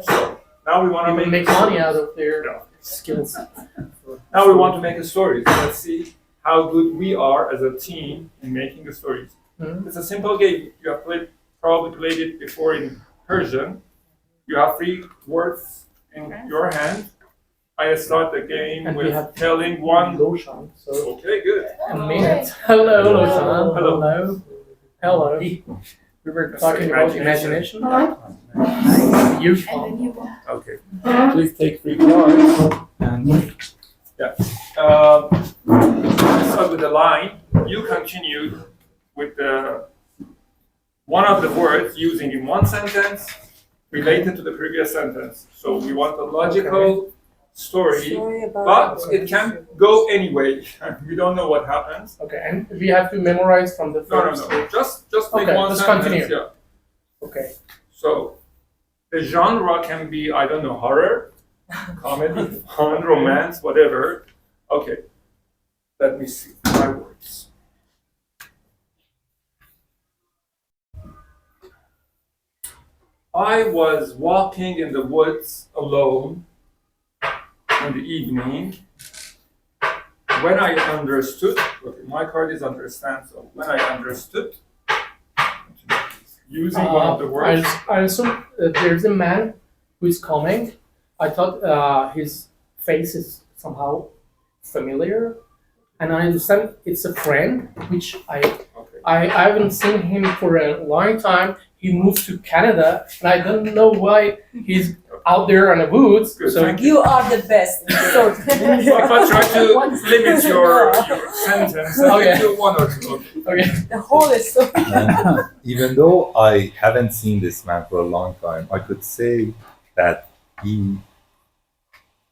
So now we want to Make money out of their skills. Now we want to make a story. So let's see how good we are as a team in making the stories. Mm-hmm. It's a simple game. You have probably played it before in Persian. You have 3 words in your hand. I start the game And with telling one. Loshan. So Okay, good. a minute. Hello, Loshan. Hello. Hello. Hello. We were talking about imagination. Huge fun. Okay. Please take 3 cards. And yeah. Let's start with the line. You continue with one of the words using in one sentence related to the previous sentence. So we want a logical story, but it can go anyway. We don't know what happens. Okay, and we have to memorize from the No. first. Just make Okay, one let's sentence. continue. Yeah. Okay. So the genre can be, I don't know, horror, comedy, fun, romance, whatever. Okay. Let me see my words. I was walking in the woods alone in the evening when I understood, okay, my card is understand, so when I understood, using one of the words. I assume there's a man who is coming. I thought his face is somehow familiar, and I understand it's a friend, which I haven't seen him for a long time. He moved to Canada, and I don't know why he's out there in the woods. Good, So thank You are the best. If I try to limit your sentence, Oh, I yeah. do 1 or 2. okay. The whole story. Even though I haven't seen this man for a long time, I could say that he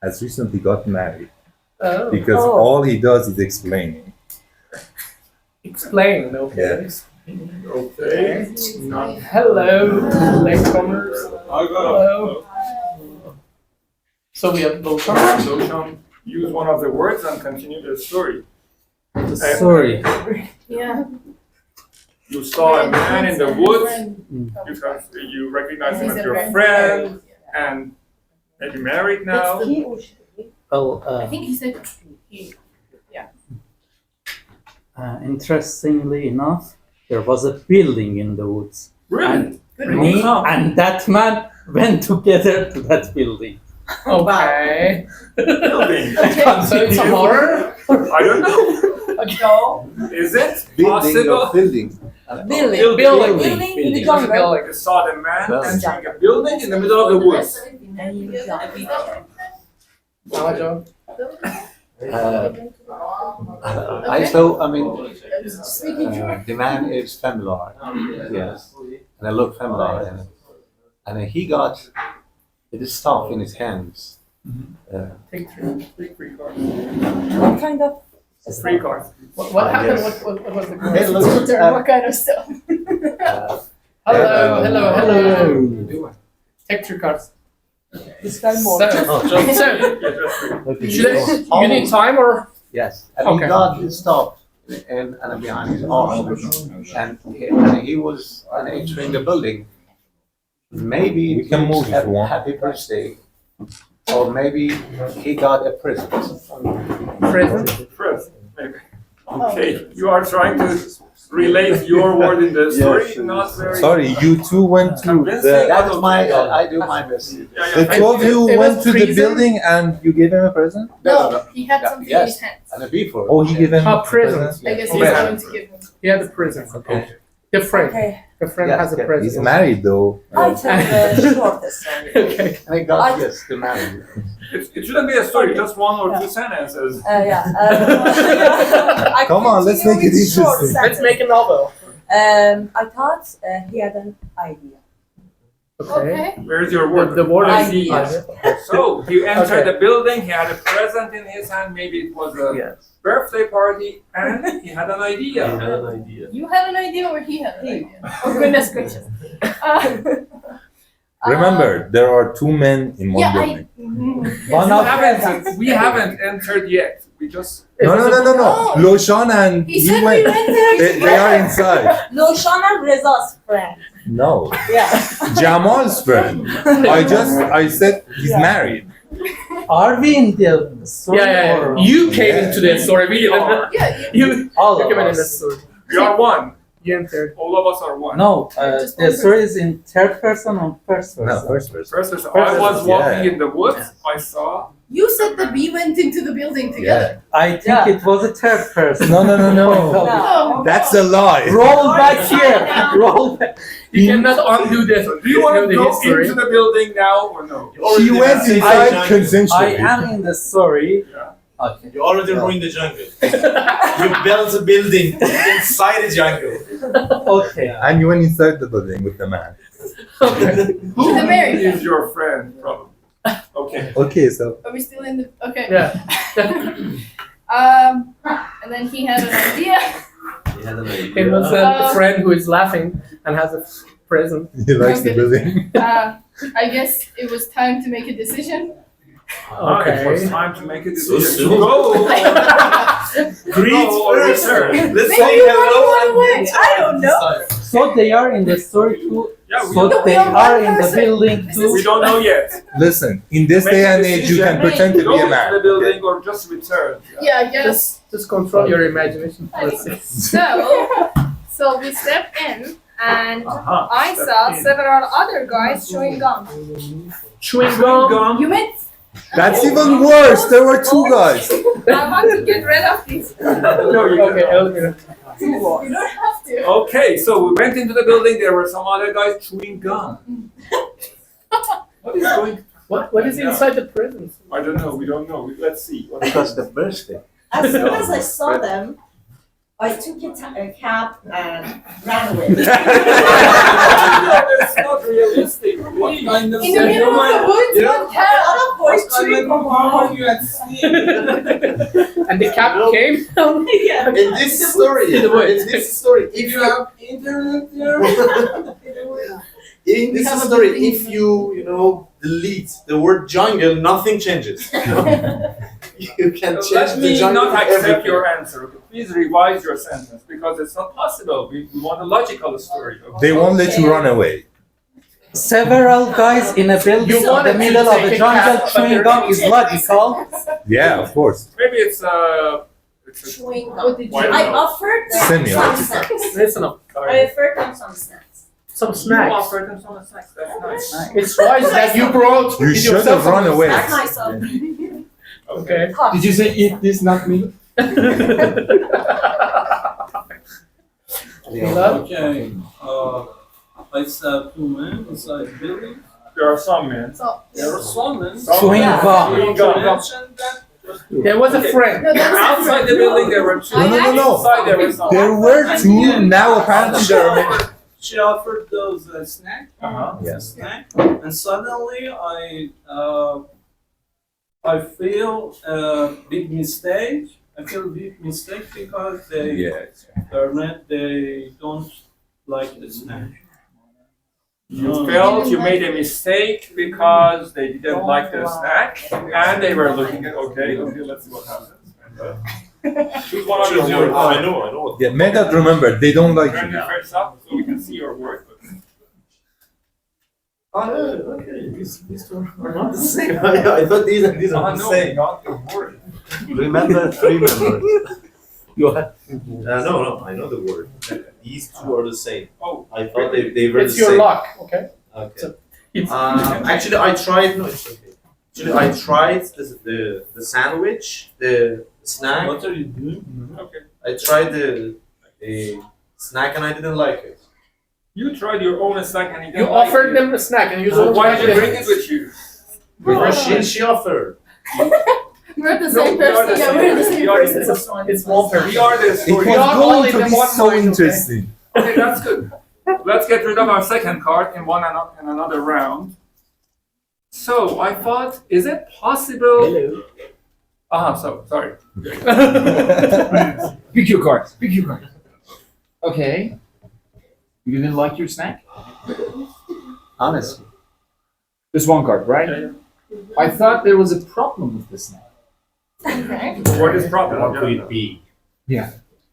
has recently got married because all he does is explaining. Explain. Okay. Okay. Hello, latecomers. Hello. So we have Loshan. So, use one of the words and continue the story. Sorry. Yeah. You saw a man in the woods. You recognize him as your friend, and maybe married now. Well, I think he said he. interestingly enough, there was a building in the woods. Really? And me and that man went together to that building. Okay. Building. So it's a horror? I don't know. No. Is it Building possible? of building. Building in the jungle. You saw the man entering a building in the middle of the woods. I saw, the man is familiar, yes, and I look familiar, and he got the stuff in his hands. Take 3 cards. What kind of 3 cards. What happened? Yes. What was the Hey, question? look, What kind of stuff? Hello. Take 3 cards. describe more? You need time or? Yes, and Okay. he got the stuff and behind his arm, and he was entering the building. Maybe We can move if you want. Happy birthday, or maybe he got a present. Present. First, maybe. Okay, you are trying to relate your word in the story, Yes. not very. Sorry, you two went to the. That's I do my best. The two of you It was went to the freezing? building and you gave him a present? No, he had something in his Yes, hands. and before. Oh, he gave him A present. I guess he's Yeah. going to give him. Yeah, the present. Okay. The friend. Okay, The friend Yes, has a yes. present. He's married though. I tell the shortest story. Okay. And he got the man. It shouldn't be a story, just 1 or 2 sentences. I Come on, let's continue make it with short interesting. Let's sentence. make a novel. I thought he had an idea. Okay. Where's your word? The word is Idea. So he entered Okay. the building, he had a present in his hand, maybe it was a Yes. birthday party, and he had an idea. You had an idea or he had an idea? Oh, goodness gracious. Remember, there are 2 men in one Yeah, building. We haven't entered yet. We just. No. Oh. Loshan and He said we went. went there. They are inside. Loshan and Reza's friend. No, Yeah. Jamal's friend. I said he's married. Are we in the story? Yeah. or- You came Yeah. into the story. We didn't. Yeah, You All you of came in the us. story. We are one. You entered. All of us are one. No, the story is in third person or first person. No, first person. First person. First I was person, walking yeah. in the woods. I saw. you said that we went into the building together. I think it was a third person. No. No. That's a lie. Roll back here. Roll back. You cannot undo this. Do you want to the go history. into the building now or no? She went inside I consensually. am in the story. Yeah. Okay. You already ruined the jungle. You built a building inside the jungle. Okay. And you went inside the building with the man. Okay. Who The Mary. is your friend? Probably. Okay. Okay, so Are we still in the? Okay. Yeah. And then he had an idea. It was a friend who is laughing and has a present. he likes the building. I guess it was time to make a decision. It was Okay. time to make a So decision. soon. Go. Greet No, first. return. Let's Maybe say you hello run and away. then I don't know. decide. So they are in the story too. Yeah, we So don't, they are are one in the person. building we too. don't know yet. Listen, in this Make day a and age, you can decision. pretend to Go be a into the man. building or just return. Yeah, I guess. Just control your imagination. Let's see. So we stepped in, and Uh-huh. I saw several other guys chewing gum. Chewing gum. You meant. That's even worse. There were two guys. I want to get rid of these. No, you Okay, don't. Elvira. You don't have to. Okay, so we went into the building. There were some other guys chewing gum. What is going? What is inside the present? I don't know. We don't know. Let's see. What Because the birthday. As soon as I saw them, I took a cab and ran away. That's not realistic. What kind of In the middle of the woods, one A cat. lot of boys chewing gum. And the cap came. Yeah. In this story, In the woods. in this story, if you have internet there, in this story, if you know delete the word jungle, nothing changes. You can change Let the me jungle. not accept everything. your answer. Okay? Please revise your sentence because it's not possible. We want a logical story. Okay? They won't let you run away. Several guys in a building You in wanted the to middle of take a a jungle cab, but chewing they're- gum is logical. Yeah, of course. Maybe it's a. Chewing What gum. did Why you? not? I offered them Semi, some what is snacks. Listen up. I offered them some snacks. Some You snacks. offered them some snacks. That's nice. It's wise that you brought. You should yourself have run some away. That's nice of Okay. Did you say eat this, not me? Mila? Okay, I saw two men inside the building. There are some men. So, There are some men. Chewing Yeah. gum. Chewing You gum. mentioned that. There was a friend. no, that's Outside the building, there were two. No. Inside, there were some. There were two. Now apparently there are many. She offered those snack, Uh-huh. Yes. snack, and suddenly I feel a big mistake. I feel a big mistake because they don't like the snack. You felt you made a mistake because they didn't like the snack and they were looking at, okay, let's see what happens. Choose one of your words. I know. Yeah, Megat, remember, they don't like Turn you. your face up so we can see your word. Okay, these two are not the same. I thought these and these are the No, same. not your word. Remember, remember. You have No, I know the word. These two are the same. Oh, I thought they were It's the your same. luck. Okay. Okay. It's Actually, I tried. No, it's okay. Actually, I tried the sandwich, the snack. What are you doing? okay. I tried the snack and I didn't like it. You tried your own snack and you you didn't like offered it. them a snack and you So don't why like did you it. bring it with you? She offered. we're the No, same we are the person. Yeah, same we're the person. same We are the person. It's one person. We are the It story. We was are all going in to the be one so mind, okay? interesting. Okay, that's good. Let's get rid of our second card in another round. So I thought, is it possible? Sorry. Pick your card. Pick your card. Okay. You didn't like your snack? Honestly. This one card, right? I thought there was a problem with the snack. What is problem? What could it be? Yeah.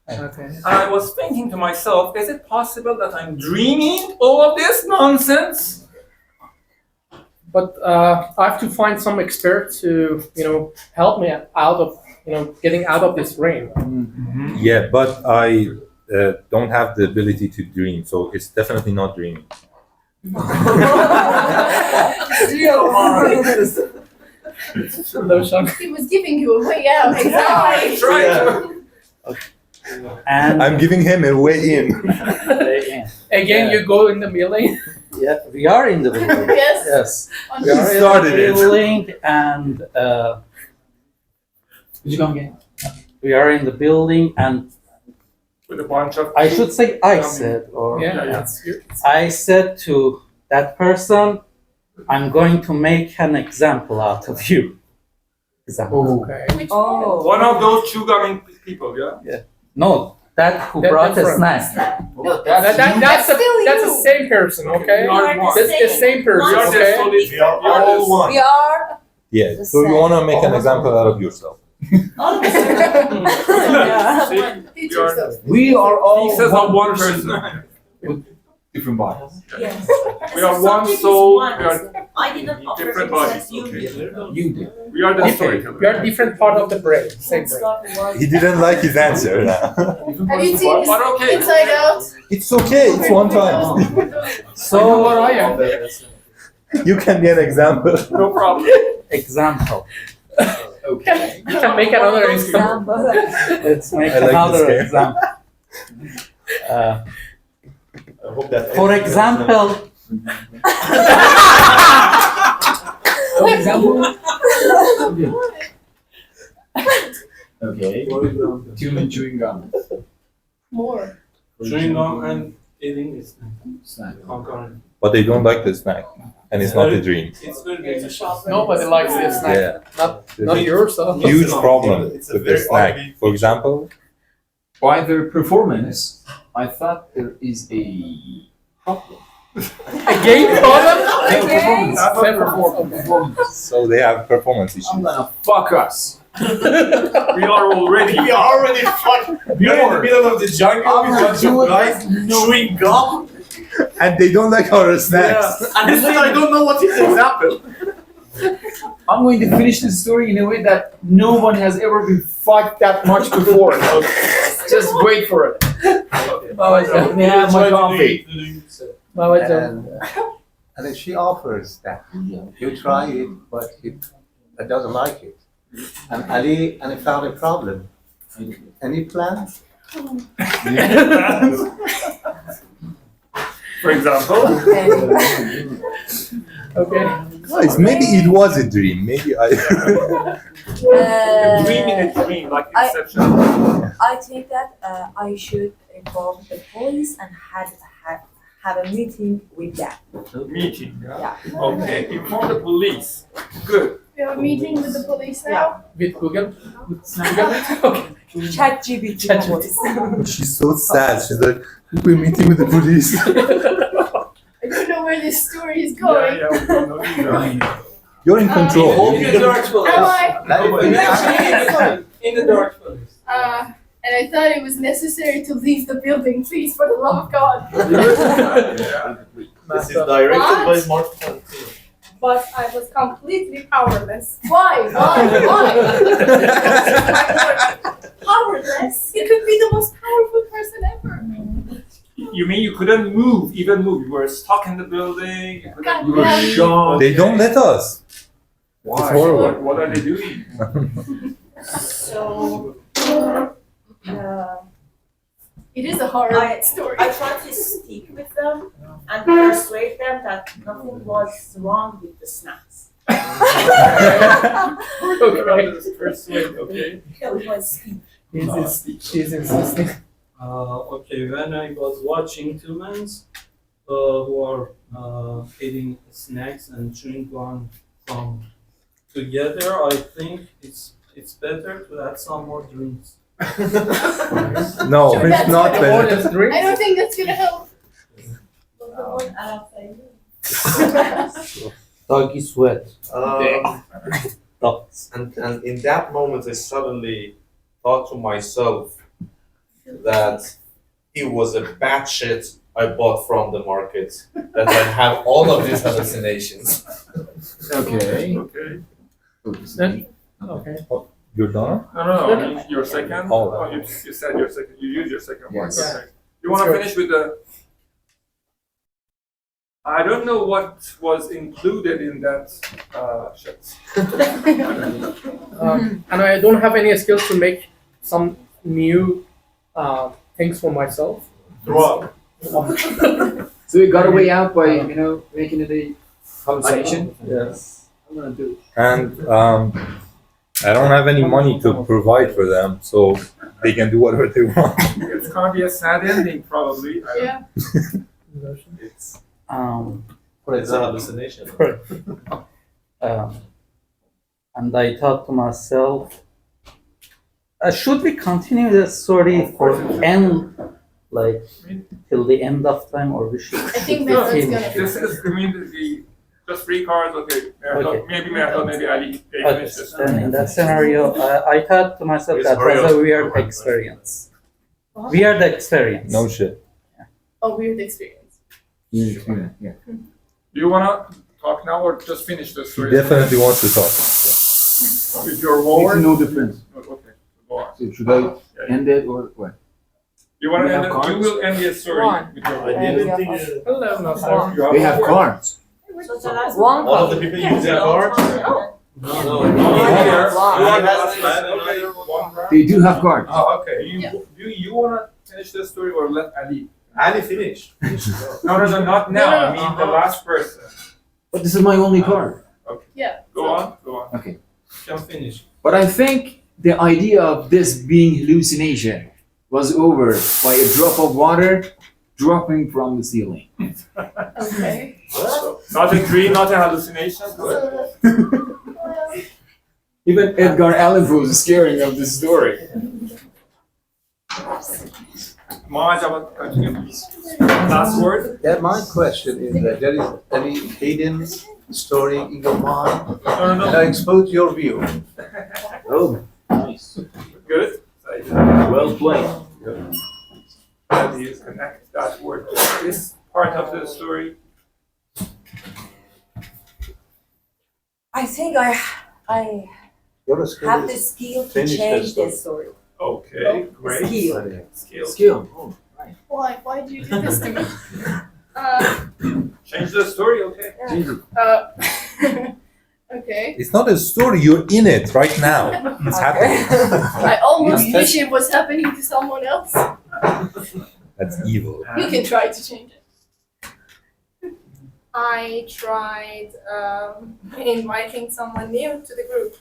Okay. And I was thinking to myself, is it possible that I'm dreaming all of this nonsense? But I have to find some expert to, help me out of, getting out of this dream. Yeah, but I don't have the ability to dream, so it's definitely not dreaming. He was giving you a way out. That's right. And I'm giving him a way in. Again, you go in the building. yeah, we are in the building. Yes. Yes. On We are in started the it. building and Did you come again? we are in the building and With a bunch of I should say I said or Yeah, I said to that person, I'm going to make an example out of you. Example. Okay. Which Oh. one of those chewing people, yeah? No, that who That- brought a that's snack. No, That's still the you. same person, okay? You are one. That's the same person, We are just okay? solid. We are all one. We are Yeah, The so you same. want to make an example out of yourself. all of us. Yeah. See? Teach We are yourself. We are all pieces of one person. person. Different bodies. Yes. We are one Subject is soul, one. we are I didn't offer different it, bodies, it's you okay. did. You did. We are the We are storyteller. different part of the brain, same brain. He didn't like his answer. Have you seen But okay. Inside Out? It's okay, it's one time. So what I am. You can get an example. No problem. Example. Okay. You can make another example. Let's make I like another this game. example. I hope that For example, For example. Okay. Human chewing gum. More. Chewing gum and eating is Snack. concurrent. But they don't like the snack, and it's not a dream. It's very delicious. Nobody likes this snack. Yeah, Not yours, so. huge problem It's a with the very snack. ugly For example, By their performance, I thought there is a problem. A game problem? Their performance. That's Their not performance. so they have performance I'm issues. gonna fuck us. We are already. We are already fucked. We are in the middle of the jungle with a bunch of guys chewing gum. And they don't like our snacks. And still I don't know what is the example. I'm going to finish this story in a way that no one has ever been fucked that much before. Just wait for it. Let me have my coffee. And if she offers that, you try it, but it doesn't like it. And Ali found a problem. Any plans? For example, Okay. Guys, maybe it was a dream. Maybe I. dream in a dream, like Inception. I think that I should involve the police and have a meeting with them. Meeting. Yeah. Yeah. Okay. Inform the police. Good. We have a meeting with the police now. With Google? With Google? Okay. ChatGPT. She's so sad. She's like, we're meeting with the police. I don't know where this story is going. Yeah, we don't know either. You're in control. In the dark Am I? In the dark place. And I thought it was necessary to leave the building, please, for the love of God. This is directed by What? Mark Twain. But I was completely powerless. Why? Why? Powerless? You could be the most powerful person ever. You mean you couldn't move, even move? You were stuck in the building. You couldn't You were move. shocked. They don't let us. Why? It's horrible. What are they doing? So, It is a horror story. I tried to speak with them and persuade them that nothing was wrong with the snacks. Okay. Persuade, okay. That was my speech. She's insisting. Okay, when I was watching two men who are eating snacks and chewing gum from together, I think it's better to add some more drinks. No, Sure, it's that's not good. better. Just drink. I don't think that's gonna help. doggy sweat. Dogs. And in that moment, I suddenly thought to myself, that he was a bad shit I bought from the market, that I have all of these hallucinations. Okay. Okay. Okay. You're done? No, I mean, your second. Oh. You said your second. You used your second one. Yes. Okay. You want to finish with the? I don't know what was included in that shit. And I don't have any skills to make some new things for myself. Wow. So you got a way out by making it a hallucination. Yes. I'm gonna do it. And I don't have any money to provide for them, so they can do whatever they want. It's gonna be a sad ending, probably. Yeah. It's Um, it's a hallucination. And I thought to myself, should we continue the story for end, like till the end of time, or we should? I think we Mehmet's finish gonna it? This is the just three cards. Okay. Okay. Maybe Mehmet, maybe Ali. They Okay, finish this. then in that scenario, I thought to myself that was a weird experience. Weird experience. No shit. A weird experience. Yeah. Do you wanna talk now or just finish the He story? definitely wants to talk. With your It's word. no difference. Okay. Go on. So should I end it or what? You wanna We have end it? You cards? will end the story One. with your I word. didn't think Hello, Nasser. They have cards. So that's one All of card. the people use their cards? No. No. They do have cards. Oh, okay. Yeah. Do you wanna finish the story or let Ali? Ali, finish. No, not now. I mean the last person. But this is my only card. Yeah. Go on. Okay. Can finish. But I think the idea of this being hallucination was over by a drop of water dropping from the ceiling. Okay. Not a dream, not a hallucination. Even Edgar Allan Poe is scaring of this story. Mohammed Javad, continue please. Last word? Yeah, my question is that there is any hidden story in your mind? No. And I expose your view. Oh, nice. Good. Well played. How do you connect that word to this part of the story? I think I Your skill have the is skill to finish the change story. the story. Okay, great. Skill. Skill. Skill. Oh, right. Why? Why do you do this to me? Change the story, okay? Okay. It's not a story, you're in it right now. It's happening. I almost wish it was happening to someone else. That's evil. You can try to change it. I tried inviting someone new to the group.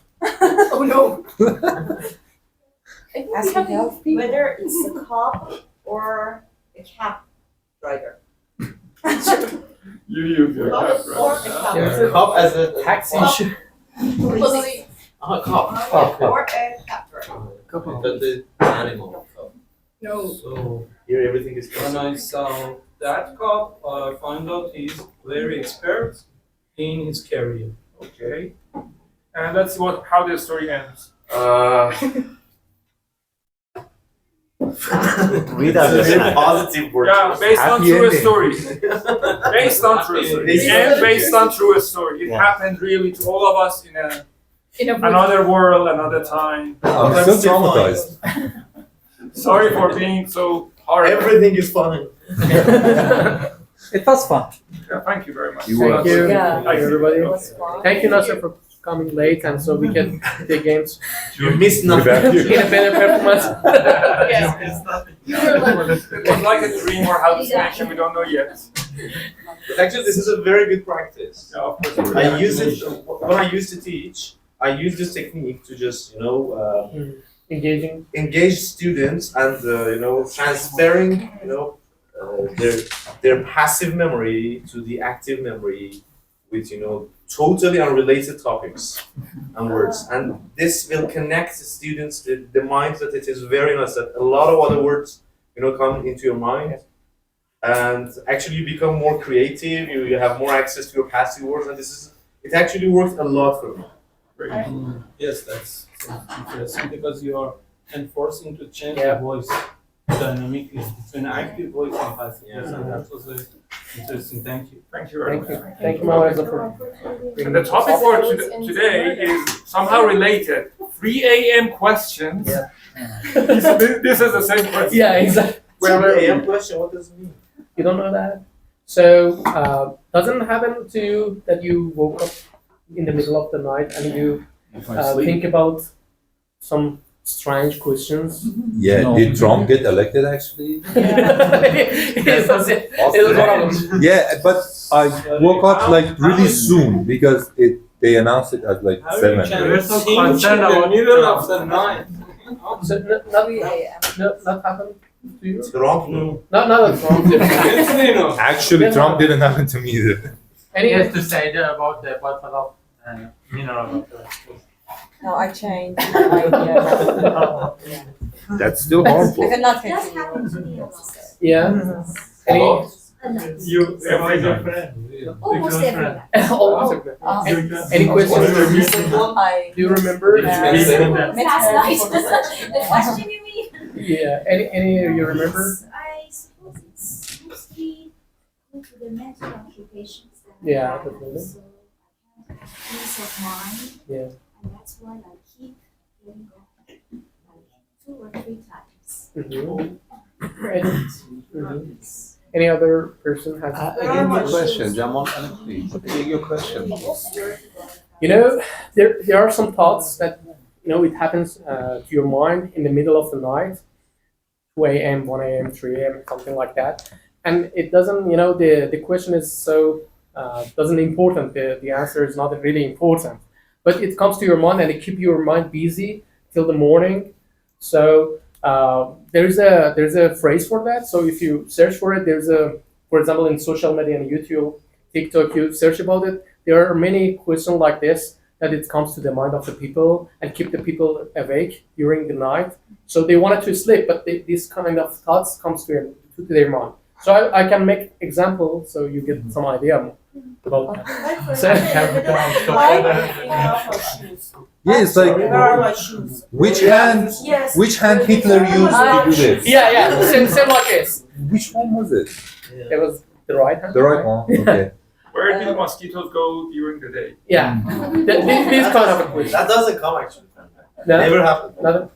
Oh no. I think we Asking have help enough people. whether it's a cop or a cab driver. You use your Cop cab, or right? a cab Yeah. driver. Cop as a Taxi. Police. cop. Or a cab driver. But the animal. No. So Here everything is when I saw that cop, I found out he's very expert in his career. Okay. And that's how the story ends. We don't positive word. Yeah, based on Happy true ending. story. Based on true story. And based on true story. It happened really to all of us in In a another world, another time. I'm still traumatized. Sorry for being so horrible. Everything is fine. It was fun. Yeah, thank you very much. Thank you, Yeah. Thank you, everybody. It was fun. Thank you, Nasser, for coming late, and so we can play games You missed We're nothing. back here. in a better performance. Yeah. You were like, It was like a dream or hallucination, we don't know yet. But actually, this is a very good practice. Yeah, of course. I use it when I used to teach. I use this technique to just Engaging. engage students and transferring their passive memory to the active memory with totally unrelated topics and words, and this will connect the students with the mind that it is very nice that a lot of other words come into your mind, and actually you become more creative. You have more access to your passive words, and it actually worked a lot for me. Yes, that's interesting because you are enforcing to change Yeah. the voice. dynamic is between active voice and passive voice, and that was very interesting. Thank you. Thank you very Thank much. you. Thank you, Maurice, for And the topic for today is somehow related. 3 a.m. questions. This is the same question. Yeah, exactly. AM question, what does it mean? You don't know that? So, doesn't it happen to you that you woke up in the middle of the night and you think about some strange questions? Yeah, No. did Trump get elected actually? It was one of them. Yeah, but I woke up like really soon because they announced it at like 7. We're so concerned about the middle of the night. So, not happened to you? Trump? Not at Trump. Actually, Trump didn't happen to me either. Any Yes, to say that about the bottle of mineral water. No, I changed my idea. That's still I harmful. cannot That's continue. happened to me also. Yeah. Any? You, everyone. Almost everyone. Any questions? I Do you remember? Last night. The question you mean? Yeah. Any you remember? I suppose it's mostly due to the mental occupations that I Yeah, have. definitely. So I have peace of mind. Yeah. And that's why I keep getting up like 2 or 3 times. Any other person has? Again, your question, Jamal, please. Your question. You know, there are some thoughts that it happens to your mind in the middle of the night, 2 a.m., 1 a.m., 3 a.m., something like that, and it doesn't. The question is so doesn't important. The answer is not really important, but it comes to your mind and it keeps your mind busy till the morning. So there's a phrase for that. So if you search for it, for example, in social media and YouTube, TikTok, you search about it. There are many questions like this that it comes to the mind of the people and keep the people awake during the night. So they wanted to sleep, but this kind of thoughts comes to their mind. So I can make example so you get some idea about that. So, Yeah, it's like which hand Hitler used to do this? yeah, same like this. Which one was it? It was the right hand. The right one. Okay. Where do mosquitoes go during the day? Yeah, this kind of a question. That doesn't come actually. No? Never happened. Nothing?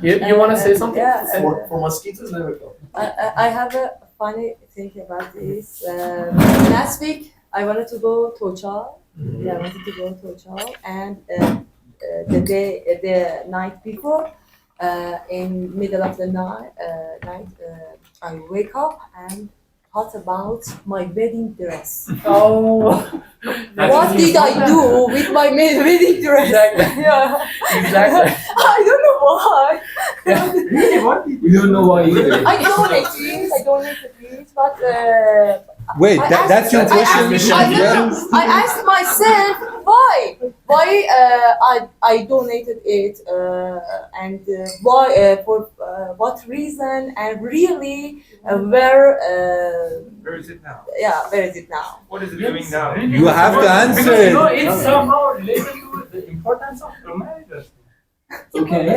You want to say something? Yeah. For mosquitoes, never come. I have a funny thing about this. Last week, I wanted to go to Tochal. Yeah, I wanted to go to Tochal, and the night before, in middle of the night, I wake up and thought about my wedding dress. Oh, What did I do with my wedding dress? Exactly. Yeah. Exactly. I don't know why. We don't know why either. I donated it, but Wait, that's your question? I asked myself why I donated it and why for what reason, and really Where is it now? yeah, where is it now? What is it doing now? You have to answer it. It's somehow related to the importance of your marriage. Okay.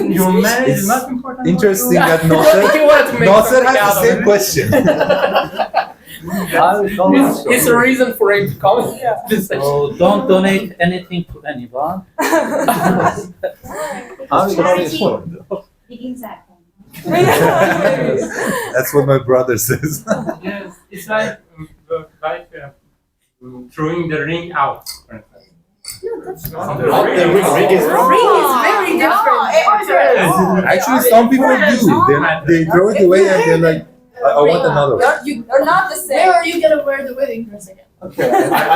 Your marriage is not important. Interesting that He wanted to make Nasser something has out the of same it. question. It's a reason for him to come. So don't donate anything to anyone. Charity begins at home. That's what my brother says. Yes, it's like throwing the ring out. For instance. No, that's Not not. the The ring is Ring is very different. Actually, some people do. They throw it away and they're like, I want another one. You're not the Where same. are you gonna wear the wedding dress again? Okay. I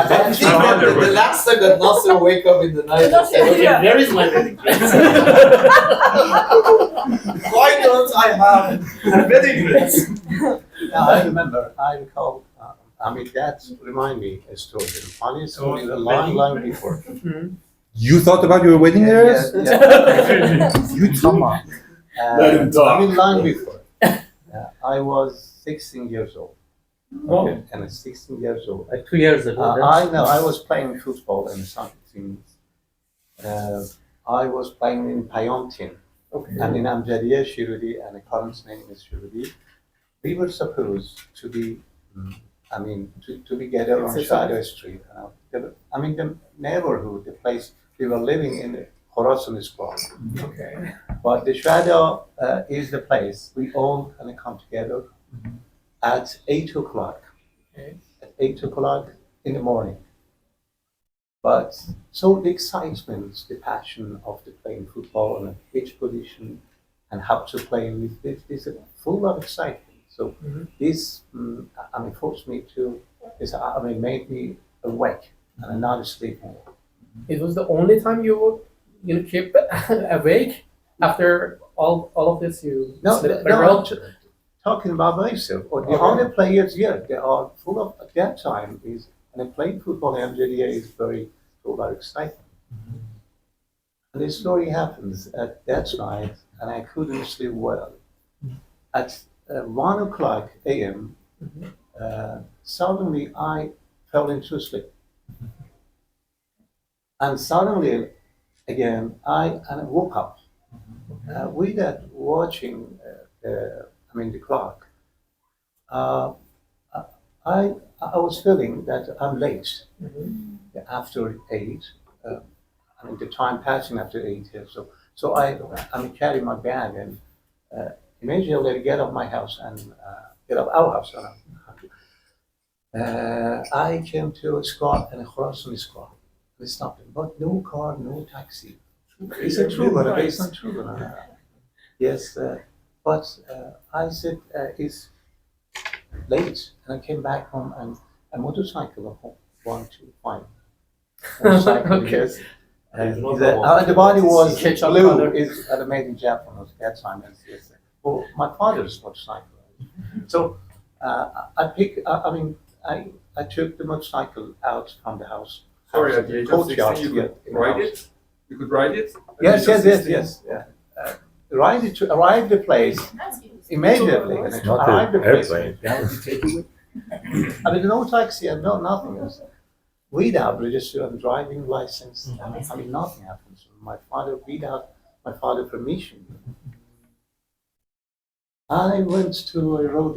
think that the last time that Nasser wake up in the night and say, okay, where is my wedding dress? Why don't I have a wedding dress? Yeah, I remember. I recall. That remind me a story. The funny story. A long before. You thought about your wedding dress? You come on. Long before. I was 16 years old. Okay. And at 16 years old. Like 2 years ago. I know. I was playing football in some teams. I was playing in Payontin. Okay. And in Amjadiya, Shirudi, and the current name is Shirudi, we were supposed to be, to be gathered on Shadow Street. The neighborhood, the place we were living in, Khorasan Square. Okay. But the Shadow is the place we all kind of come together at 8 o'clock. Okay. At 8 o'clock in the morning. But so the excitement, the passion of the playing football and which position and how to play with this is full of excitement. So this, forced me to, made me awake and not sleeping. It was the only time you keep awake after all of this. You slept very well? Talking about myself or the other players. Yeah, they are full of at that time is. And playing football in MJDA is full of excitement. And this story happens at that night, and I couldn't sleep well. At 1 o'clock a.m., suddenly I fell into sleep. And suddenly, again, I woke up. Without watching the clock, I was feeling that I'm late. After 8, the time passing after 8 here. So I carry my bag and immediately get out of my house and get out of our house. I came to a squad and a Khorasan squad. We stopped, but no car, no taxi. Is it true? But it's not true. Yes, but I said it's late, and I came back home and a motorcycle of 125. Motorcycle, yes. The body was blue. It's made in Japan at that time. Yes. Well, my father's motorcycle. So I took the motorcycle out from the house. Sorry, at the age of 16, you could ride it? You could ride it? Yes. Yeah. Arrived the place immediately. And Not arrived the the place. airplane. No taxi and no nothing else. Without registered and driving license, nothing happens. My father, without my father's permission, I rode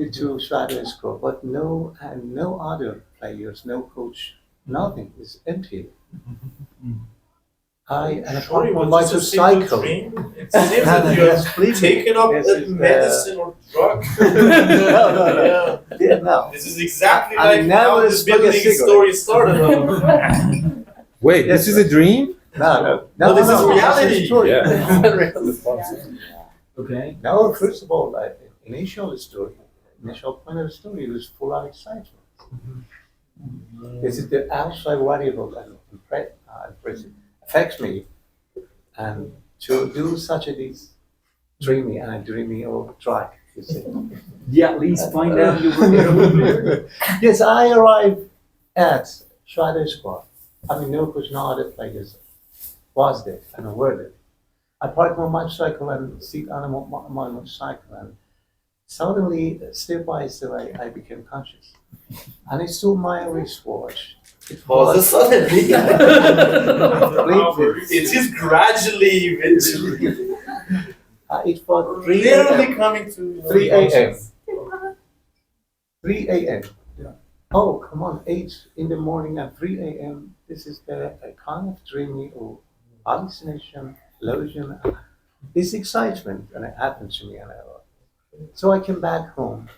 it to Shadow School, but no other players, no coach, nothing. It's empty. Sorry, on was my this a simple motorcycle. dream? It seems that you have taken up medicine or drug. No. This is exactly I like never how this smoked a building cigarette. story started. Wait, this is a dream? No, this is reality. It's true. Yeah. Okay. No, first of all, initial point of the story was full of excitement. This is the outside variable and affects me, and to do such a dreamy or track. You see. Yeah, at least find out you were Yes, I arrived at Shadow Squad. No coach, no other players was there and were there. I parked my motorcycle and sit on my motorcycle, and suddenly, step by step, I became conscious. And I saw my wristwatch. It Suddenly. It is gradually, eventually. It was 3 Literally coming to 3 a.m. 3 a.m. Oh, come on, 8 in the morning and 3 a.m. This is the kind of dreamy or hallucination, illusion. This excitement, and it happened to me. So I came back home.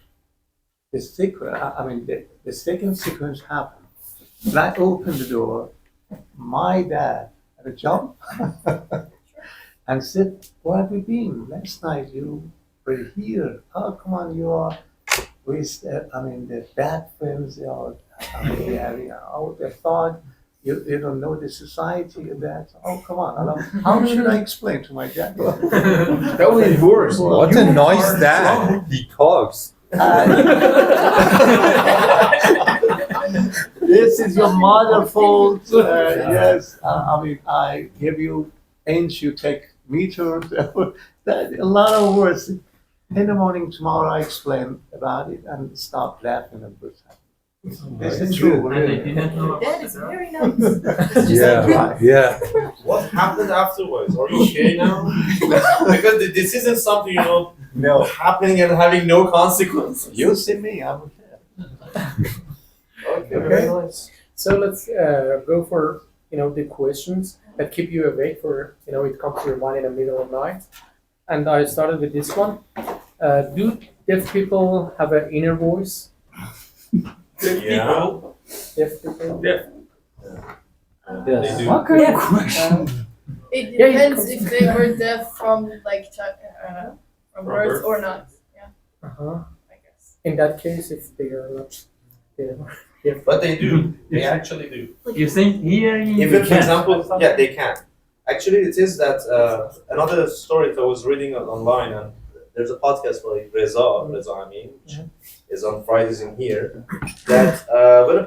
The second sequence happened. When I opened the door, my dad had a jump and said, "Where have you been? Last night you were here. Oh, come on, you are with, the bad friends. They thought you don't know the society and that. Oh, come on. How should I explain to my dad?" That was worse. What a nice dad. He talks. This is your mother's fault. Yes, I give you inch, you take meters. A lot of words. In the morning tomorrow, I explain about it and stop laughing and what's happening. This is true. That is very nice. Yeah. What happened afterwards? Are you okay now? Because this isn't something, No. happening and having no consequences. You see me, I'm okay. Okay, very nice. So let's go for the questions that keep you awake for it comes to your mind in the middle of the night. And I started with this one. Do deaf people have an inner voice? Yeah. Deaf people. Deaf. Yes. They do. What kind Yeah. of question? It Yeah, you depends come- if they were deaf from like from birth birth. or not. Yeah, Uh-huh. I guess. In that case, if they are not deaf. But they do. They actually do. You think hearing? Even, you for can. example, yeah, they can. Actually, it is that another story that I was reading online, and there's a podcast by Reza, which is on Fridays in here, that when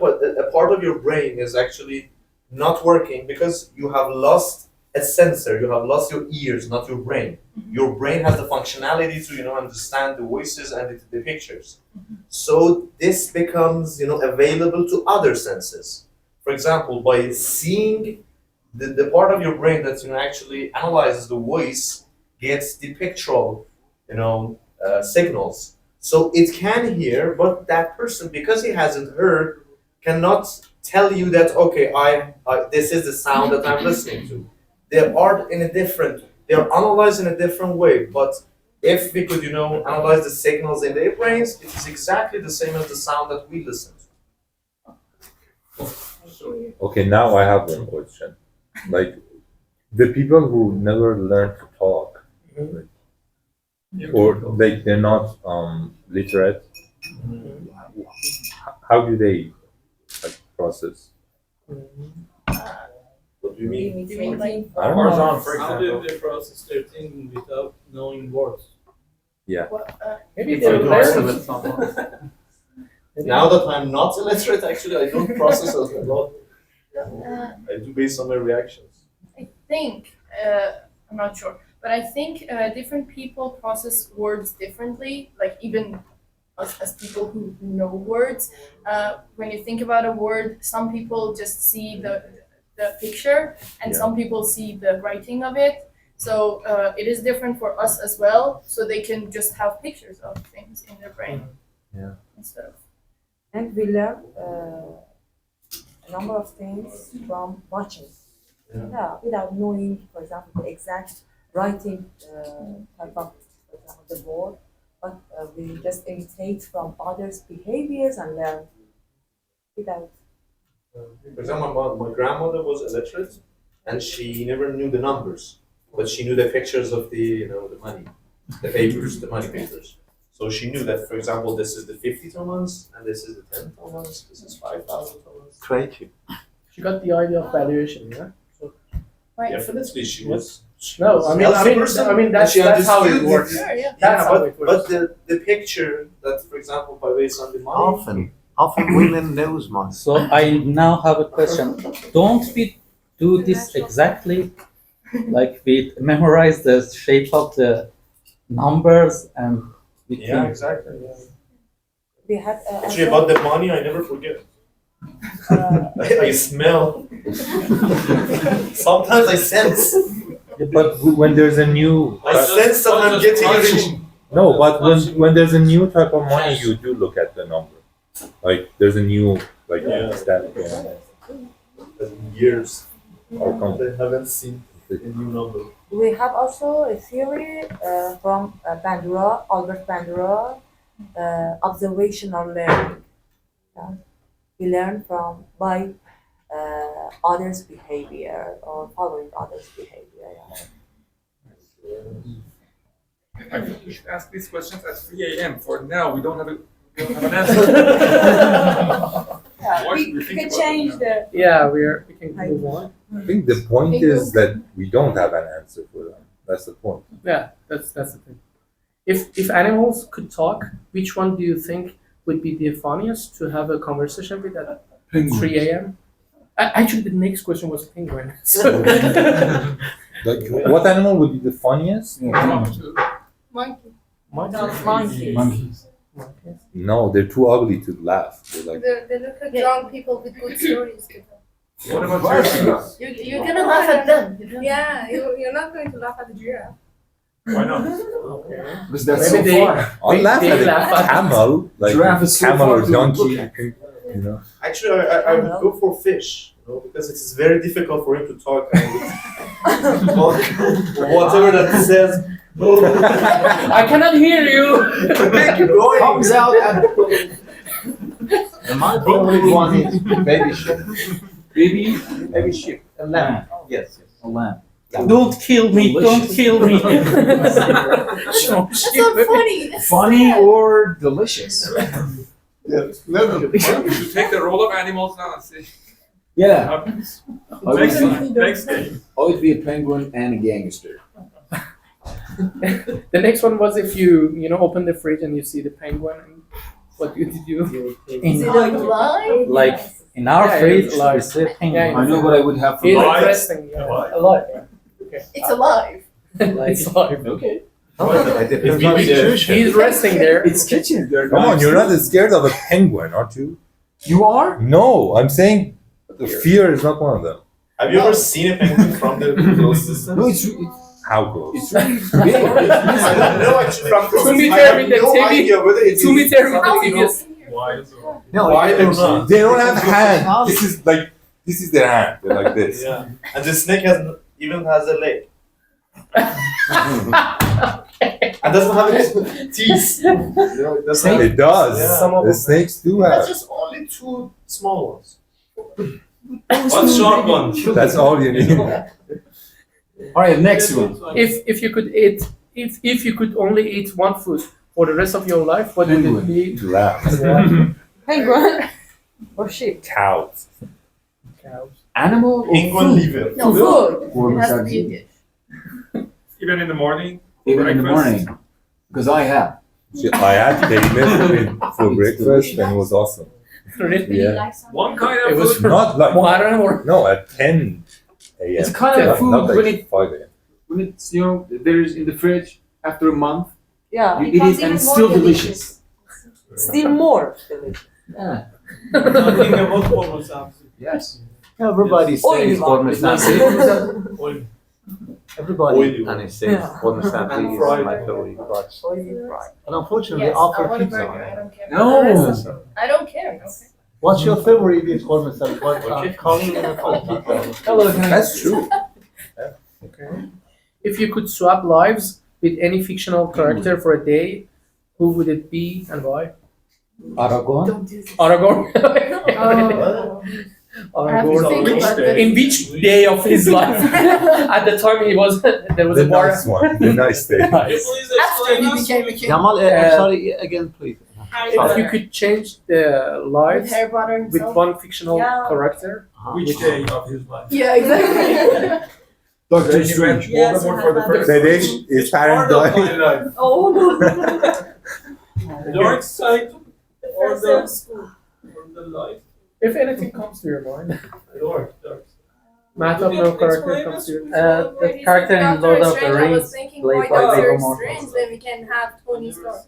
a part of your brain is actually not working because you have lost a sensor, you have lost your ears, not your brain. Your brain has the functionality to understand the voices and the pictures. So this becomes available to other senses. For example, by seeing the part of your brain that actually analyzes the voice gets the pictorial signals. So it can hear, but that person, because he hasn't heard, cannot tell you that okay, I this is the sound that I'm listening to. They are analyzed in a different way. But if we could, analyze the signals in their brains, it is exactly the same as the sound that we listen to. Okay, now I have one question. Like, the people who never learn to talk, or like they're not literate, how do they process? What do you mean? You mean like I don't know. Horizontal, for How example. do they process their thinking without knowing words? Maybe So they're do I learning. with someone. Now that I'm not illiterate, actually, I don't process as a lot. I do based on my reactions. I think I'm not sure, but I think different people process words differently. Like even us as people who know words, when you think about a word, some people just see the picture, and some people see the writing of it. So it is different for us as well. So they can just have pictures of things in their brain. Yeah. Instead of and we learn a number of things from watching. Yeah, without knowing, for example, the exact writing type of, for example, the word, but we just imitate from others' behaviors and learn without. For example, my grandmother was illiterate, and she never knew the numbers, but she knew the pictures of the the money, the papers, the money papers. So she knew that, for example, this is the 50 tomans, and this is the 10 tomans, this is 5,000 tomans. Creative. She got the idea of valuation, yeah. So, Definitely, she was. no, I mean that's how it works. sure, yeah. That's how it but works. the picture that, for example, by based on the money. Often women knows more. So I now have a question. Don't we do this exactly like we memorize the shape of the numbers and we Yeah, think exactly. We had Actually, about the money, I never forget. I smell. Sometimes I sense. But when there's a new I sense that I'm getting rich. no, but when there's a new type of money, you do look at the number. Like there's a new stamp. Years. How come? I haven't seen a new number. We have also a theory from Bandura, Albert Bandura, observational learning. We learn by others' behavior or following others' behavior. I think we should ask these questions at 3 a.m. For now, we don't have an answer. What should we think can about change it the. Yeah, we can move on. I think the point is that we don't have an answer for them. That's the point. Yeah, that's the thing. If animals could talk, which one do you think would be the funniest to have a conversation with at 3 a.m.? Actually, the next question was penguin. So Like, what animal would be the funniest? monkey. Monkeys. Monkeys. No, they're too ugly to laugh. They're like, They look like drunk people with good stories to tell. What about turkeys? You're gonna laugh at them. You Yeah, you're not going to laugh at the giraffe. Why not? Because that's Maybe so they- far. I'll laugh they at a laugh at- camel, like Giraffe is so camel far or to donkey. look at. You know. Actually, I would go for fish, you know, because it is very difficult for him to talk and whatever that he says. I cannot hear you. Comes out at And my favorite one is baby sheep. baby sheep. A lamb. Yes, yes. A lamb. Don't kill me! Don't kill me! That's so funny. Funny or delicious? Yes. No. You take the role of animals now and see Yeah. what happens. I would, Next, be, next game. I would be a penguin and a gangster. The next one was if you open the fridge and you see the penguin. And what did you do? Is it alive? Like in our Yeah, fridge, it's alive. we say Yeah, penguin. I know what I would have for It's Alive. interesting. Yeah. Alive. Alive. Yeah. Okay. It's alive. It's alive. Okay. I did It's maybe He's resting there. It's kitchen. They're Come on, nice. you're not scared of a penguin, aren't you? You are? No, I'm saying the fear is not one of them. Have you ever seen a penguin from the closed distance? No, it's How close? really big. I don't know actually. From 2 meter I have with the no TV. idea whether it 2 is- meter with the How TV. is Why is it? No, Why it or is- not? They don't have hands. This is their hand. They're like this. Yeah. And the snake even has a leg. And doesn't have any teeth. You know, it doesn't have- It does. Yeah. Some of The them. snakes do That's have. just only 2 small ones. What sharp one? That's all you need. All right, next one. If you could eat, if you could only eat one food for the rest of your life, what would it Penguin. be? Giraffes. Penguin or sheep? Cows. Cows. Animal or Penguin food? liver. No, food. Or It has to be a massage? dish. Even in the morning? Even in the Breakfast. morning. Because I have. I had taken for breakfast and it was awesome. Really? Do you Yeah. like something? One kind of It was food? Not like Muharram or no at 10 a.m. It's kind of Yeah, food not when like 5 a.m. it's there's in the fridge after a month. Yeah. You It eat becomes it and even it's more still delicious. Still more delicious. Yeah. Nothing about almost absolutely. Yes. Everybody Oily says one. almost Oil. Everybody Oily and one. it says almost is fried. my favorite. But Oily fry. and unfortunately, Yes, I after want a burger. I pizza, don't care. No. I don't care. Okay. what's your favorite dish? Almost what? Okay. Calling it a pizza. Hello, can I? That's true. if you could swap lives with any fictional character for a day, who would it be and why? Aragon? Don't do this. Aragorn. Oh. I have to think Aragorn. about this. In which day of his life? At the time he was there was The a war. nice one. The nice day. Nice. Please After explain he us became a king. Jamal, Uh, sorry again, please. If you could change the With lives Harry Potter with himself. one fictional Yeah. character, Which day of his life? Yeah, exactly. Doctor Then he went Strange. Voldemort for the first The day his parents part of my died. life. Oh. dark side or the light. if anything comes to your mind. Dark. Matt of no character comes to your mind. The character in Lord of the I was Rings, thinking played why by Doctor Viggo Mortensen. Strange, then we can have Tony Stark.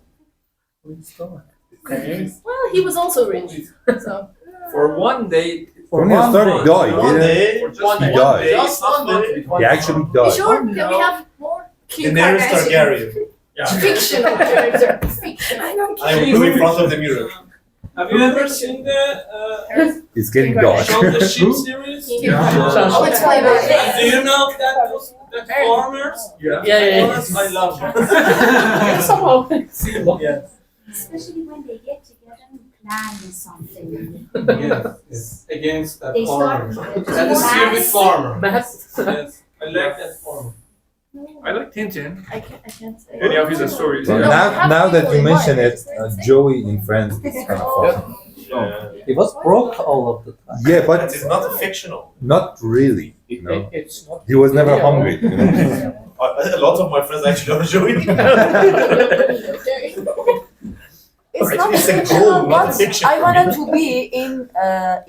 Okay. Well, he was also rich, so. For one day. Tony Stark died. One didn't day. For just One He day. died. Just one day. He actually You died. sure? Can we have more? Kim Daenerys Kardashian? Targaryen. Yeah. Fictional character. Fictional. I don't I will go in front of the mirror. Have you ever seen the It's getting Kim dark. Shaun the Sheep series? Kim Kardashian. I'll explain Do that. you know that farmers? Yeah. Farmers, I love them. Somehow. Yes. Especially when they get together and plan something. Yes. Against that They farmer. start That is stupid farmer. Matt. Yes. I like that farmer. I like Tintin. I can't say. Any of his stories. Well, Yeah. now that you mention it, Joey in Friends is kind of fun. Yeah. He was broke all of the time. Yeah, But but it's not fictional. not really. You know, It's not. he was never hungry. You know? A lot of my friends actually are Joey. It's Right, not it's a fictional, goal, not a but fiction I for wanted me. to be in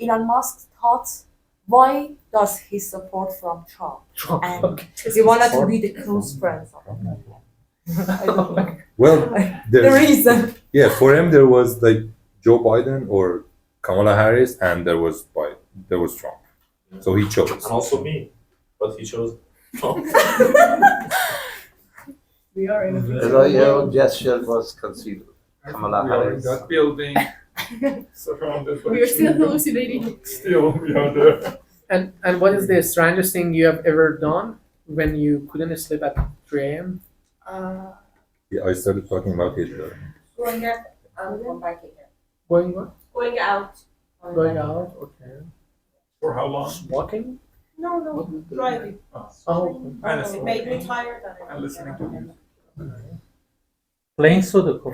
Elon Musk's thoughts. Why does he support from Trump? And he wanted to be the close friends of him. I don't know. Well, The there's, reason. yeah, for him there was like Joe Biden or Kamala Harris, and there was Trump. So he chose. And also me. But he chose. We are in a The royal gesture was considered. Kamala We are in Harris. that building, surrounded by We are still children. hallucinating. Still, we are there. And what is the strangest thing you have ever done when you couldn't sleep at 3 a.m.? Yeah, I started talking about Hitler. Going out from biking. Going what? Going out. Going out? Okay. For how long? Walking? No, driving. Oh, And It made me tired. and listening to music. Playing Sudoku.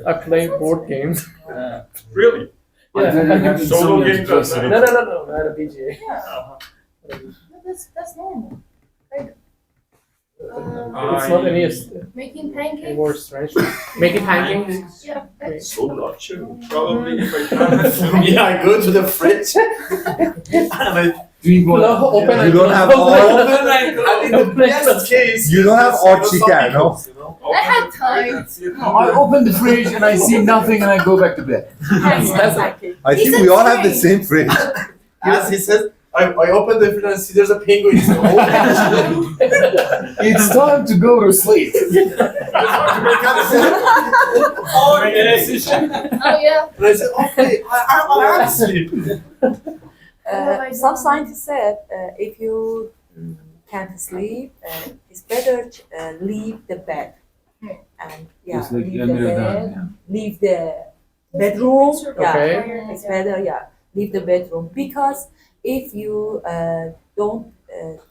I play board games. Really? Yeah. Solo games outside. No, not a BGA. Yeah. That's normal. It's not any Making any pancakes. more strange. Making pancakes. Yeah. that's- So lucky. Probably if I can. Yeah, I go to the fridge and I Drink one. No, open You don't have all. and in the best case, You don't have it's, hot some chicken, no? pickles, you know? I had time. I open the fridge and I see nothing and I go back to bed. I think we all have the same fridge. As he says, I open the fridge and see there's a penguin. It's It's time to go to sleep. Oh yeah. And I said, okay, I'm asleep. Some scientists said if you can't sleep, it's better to leave the bed. And Just like leave you're the never bed, done. leave the bedroom. Okay. Yeah, it's better. Yeah, leave the bedroom because if you don't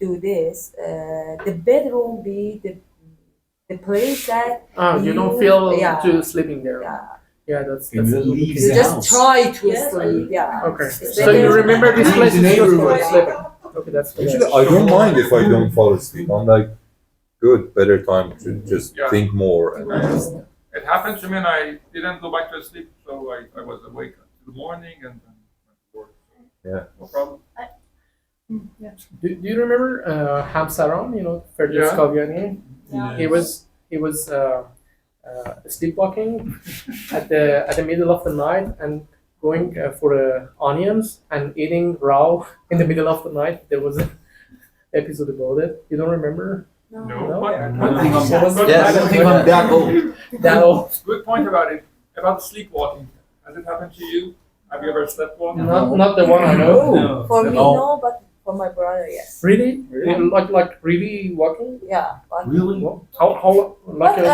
do this, the bedroom be the place that You don't feel yeah. to sleeping there. Yeah. Yeah, that's You will leave You the just house. try to sleep. Yeah. okay. It's So you better- remember this place is just for sleeping. Okay, that's good. Actually, I don't mind if I don't fall asleep. I'm like, good, better time to just Yeah. think more. And It happened to me and I didn't go back to sleep, so I was awake until the morning and then went to work. Yeah. No problem. Yeah. Do you remember Hamsaran? You know, Fergus Yeah. Kaviani? He was sleepwalking at the middle of the night and going for onions and eating raw in the middle of the night. There was an episode about it. You don't remember? No, No. but I don't think I'm, But- I don't think I'm that old. That old. good point about it, about sleepwalking. Has it happened to you? Have you ever sleepwalked? Not the one I know. No. For me, No. no, but for my brother, yes. Really? Like really walking? Yeah. But, Really? How like but a,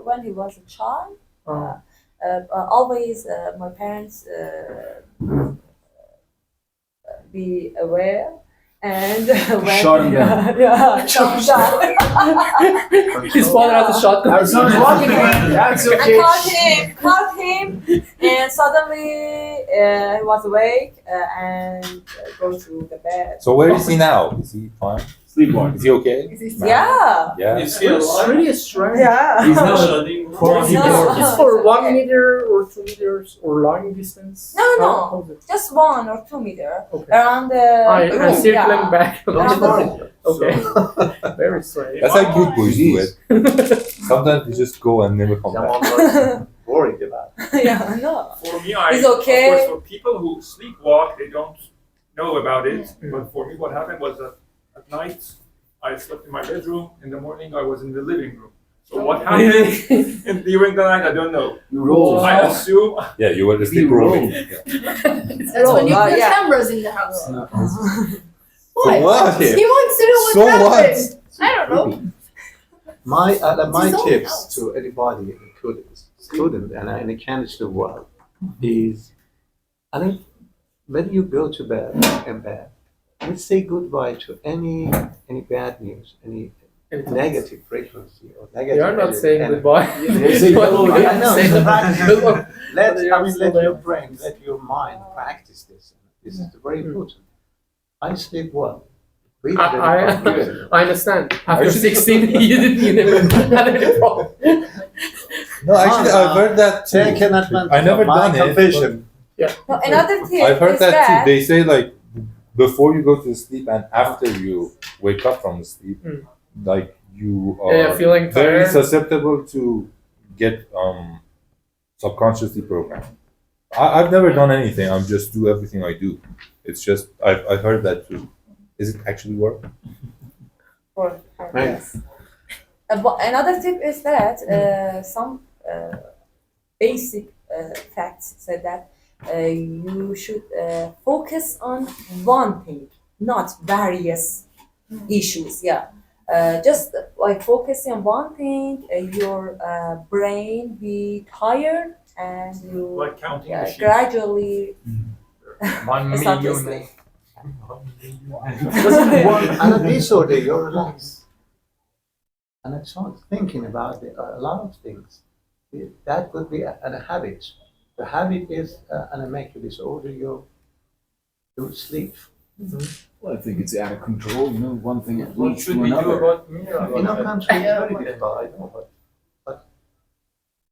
when he was a child, uh, always my parents be aware and when Shot him down. yeah, shot him down. his father has a shotgun. Our son's walking again. That's I okay. caught him, and suddenly he was awake and go to the bed. so where is he now? Is he fine? Sleepwalking. Is he okay? Yeah, Yeah. Is he It's alive? really strange. yeah. He's not Studying. It's for 1 meter or 2 meters or long distance. No, no. How is it? Just 1 or 2 meter Okay. around the I room. circling Yeah. back. Around the room. Okay. Very strange. That's how good boys do it. Sometimes they just go and never come Someone back. was worried about it. Yeah, I know. For me, It's okay. Of course, for people who sleepwalk, they don't know about it. But for me, what happened was that at night, I slept in my bedroom. In the morning, I was in the living room. So what happened during the night, I don't know. You roll. I assume Yeah, you were the He sleep rolling. rolled. Yeah. That's when you Oh, put yeah. cameras in the house. So what? He wants to know what So happened. what? I don't know. My It's his own tips house. to anybody, including student and any candidate to world, is I think when you go to bed in bed, let's say goodbye to any bad news, any negative frequency or negative. You're not energy. saying And goodbye. They say hello I again. know, Say it's a goodbye. practice. Let Still your there. brain, let your mind practice this. This is very important. I sleep well. Read very good. I understand. After Actually- 16, you never had any problem. No, actually, I've heard that too. Take an advantage I never of my done it. confession. No, another but tip I've heard is that that too. They say like before you go to sleep and after you wake up from sleep, like you are Feeling very tired. susceptible to get subconsciously programmed. I've never done anything. I'm just do everything I do. It's just I've heard that too. Is it actually work? For her, yes. But another tip is that some basic facts said that you should focus on one thing, not various issues. Yeah, just like focusing on one thing, your brain be tired and you Like counting sheep. gradually 1 start to million. sleep. And a disorder, you're relaxed. And I start thinking about a lot of things. That could be a habit. The habit is an mental disorder, you sleep. Well, I think it's out of control. You know, one thing What leads should to we do another. about mirror? You know, control is very difficult, I know, but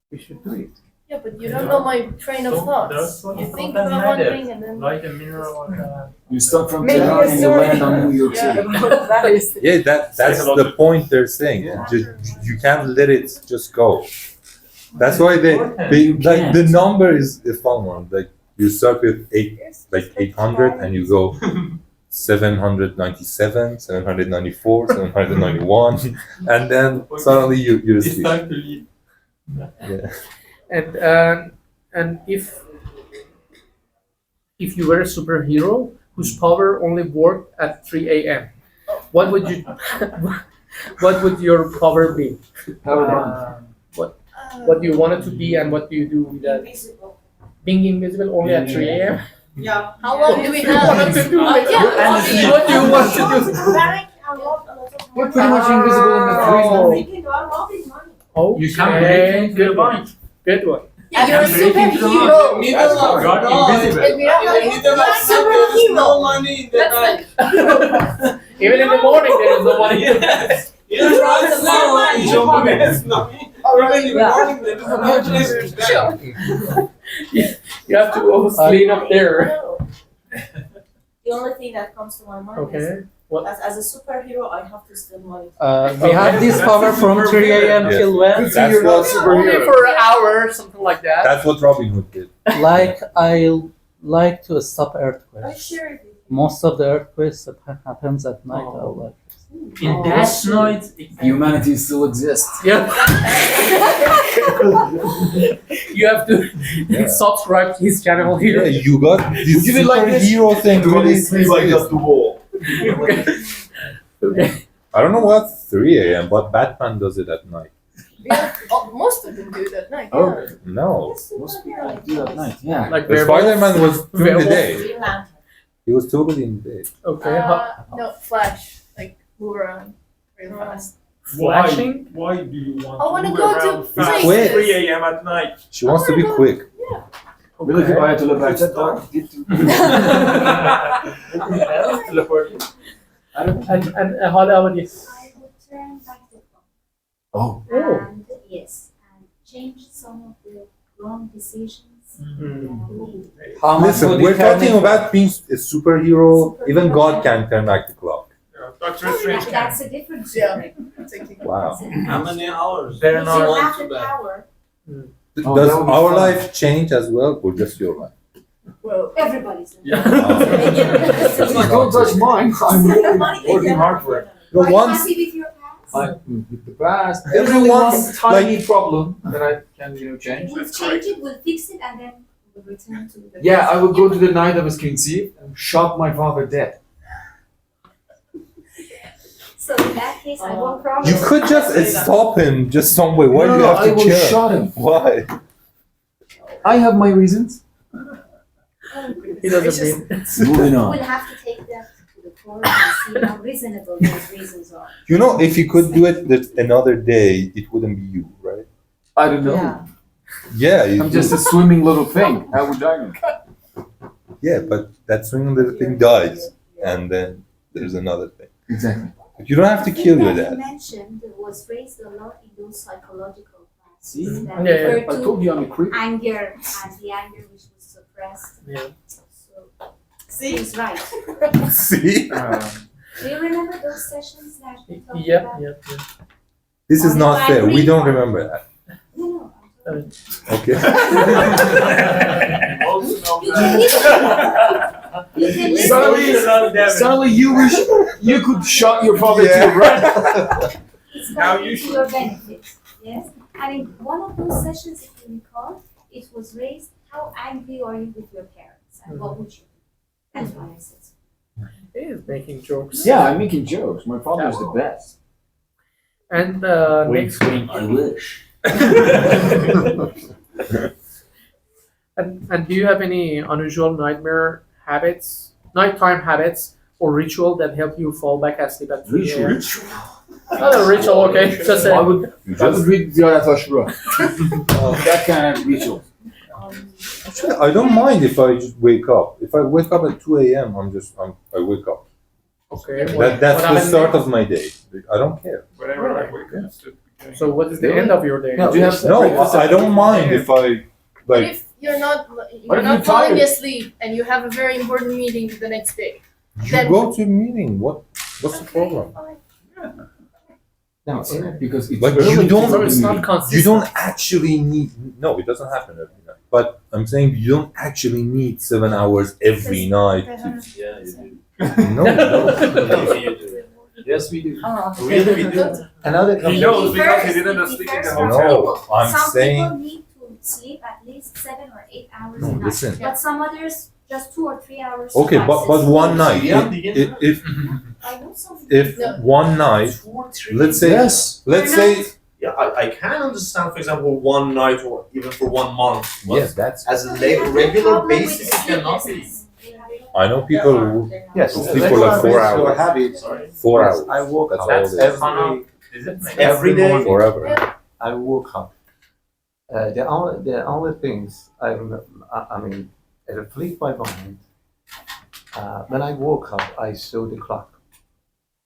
we should do it. Yeah, but you don't know my train of So thoughts. that's what You I think thought I about one had it. thing and then. Like a mirror or You start from Maybe Tehran a and you story. land on New York Yeah. City. That is Yeah, that's the point they're saying. Yeah. You can't let it just go. That's why they like the number is a fun one. Like you start with 800 and you go 797, 794, 791, and then suddenly you're it's asleep. time to leave. And if you were a superhero whose power only worked at 3 a.m., what would you what would your power be? What do you want it to be and what do you do with that? invisible. Being invisible only at 3 a.m.? Yeah. How long do we have? What do you want to do? What do you want to do? You're pretty much invisible in the freeze. Oh, You can't break into good the one. Good one. Yeah, you're a superhero. That's what got invisible. And we don't like superhero. money in That's like Even in the morning, there is no one here. You have to go clean up there. The only thing that comes to my mind Okay. is What? as a superhero, I have to steal money. We have this power from 3 a.m. Yeah. till when? That's what Only for an hour, something like that. that's what Robin Hood did. Like I like to stop I earthquakes. share it with you. Most of the earthquakes that happens at night are like In that night, humanity still exists. Yeah. You have to subscribe to his channel Yeah, here. you got this You did like this? superhero thing. Really the wall. Okay. I don't know what 3 a.m., but Batman does it at night. most of them do it at night. Oh, Yeah. No, most people do that night. Yeah. Like the Spider-Man was during the Werewolf. day. Green Lantern. He was totally in the day. Okay. No, Flash. Like move around really fast. Flashing? Why do you want I wanna move go around to fast places. 3 a.m. at night? She wants to be quick. Really, if I had to look back that dark, get to teleport. And how about you? I would turn back the clock. Oh. And yes, and change some of the wrong decisions. how much Listen, would we're you talking about being a superhero. Even God can turn back the clock. Doctor Strange can. That's a different Yeah. story. Wow. How many hours? They're If not you want have to the back. power, Oh, Does that would be our fun. life change as well, or just your life? Well, everybody's Don't touch mine. I'm working hard for it. No, Are you once happy with your past? With the past, there's only Everyone's one tiny problem that I can, change. We'll change it, we'll fix it, and then we'll return to the Yeah, I will go to the night I was conceived and shot my father dead. So in that case, I won't promise. you could just stop him just some way. Why do you have I to will kill him? shot him. Why? I have my reasons. He doesn't mean. Moving on. We'll have to take that to the court and see how reasonable those reasons are. You know, if you could do it another day, it wouldn't be you, right? I don't know. Yeah. Yeah. I'm just a swimming little thing. How would I know? Yeah, but that swinging little thing dies, and then there's another thing. Exactly. But you don't have to kill your That dad. you mentioned was raised a lot in those psychological classes See? that Yeah, refer I told to you I'm a creep. anger and the anger which was suppressed. Yeah. So he's right. See? Do you remember those sessions that we talked Yep, about? yep, yep. This is not fair. We don't remember that. No, I'm Okay. Suddenly you wish you could shot your father too, right? It's Now going you to your benefit. Yes. And in one of those sessions, if you recall, it was raised, how angry are you with your parents? And what would you do? That's why I said so. He is making jokes. Yeah, I'm making jokes. My father is the best. And next week. I wish. And do you have any unusual nighttime habits, or ritual that help you fall back asleep at 3 a.m.? Ritual. Not a ritual, okay. Just I a, would read Ziyaret Ashura. That kind of ritual. Actually, I don't mind if I just wake up. If I wake up at 2 a.m., I wake up. okay. That's what the happens start next? of my day. I don't care. Whenever I wake up, it's the beginning. So what is the end of your day? No, Do you No, I don't mind if I But like. if you're not What if falling you're tired? asleep and you have a very important meeting the next day. You Then- go to a meeting. What's the problem? fine. No, because it's Like early you to don't. So it's not You consistent. don't actually need. No, it doesn't happen every night. But I'm saying you don't actually need 7 hours every night. Yeah, you do. No, no. You do. Yes, we do. Oh, Really, we do. Another He knows because he didn't sleep in the hotel. No, I'm Some saying. people need to sleep at least 7 or 8 hours No, a night. listen. But some others just 2 or 3 hours. Okay, but one night. Yeah, I know some If No. one night, let's say, Yes. let's say, Yeah, I can understand, for example, one night or even for 1 month. But yes, that's. as a regular basis, it cannot be. I know people who Yes, Those people are 4 habits or hours. habits. 4 Yes, hours. I woke That's up all it is. Every day? Forever. I woke up. The only things I remember, I mean, reflect my mind. When I woke up, I saw the clock.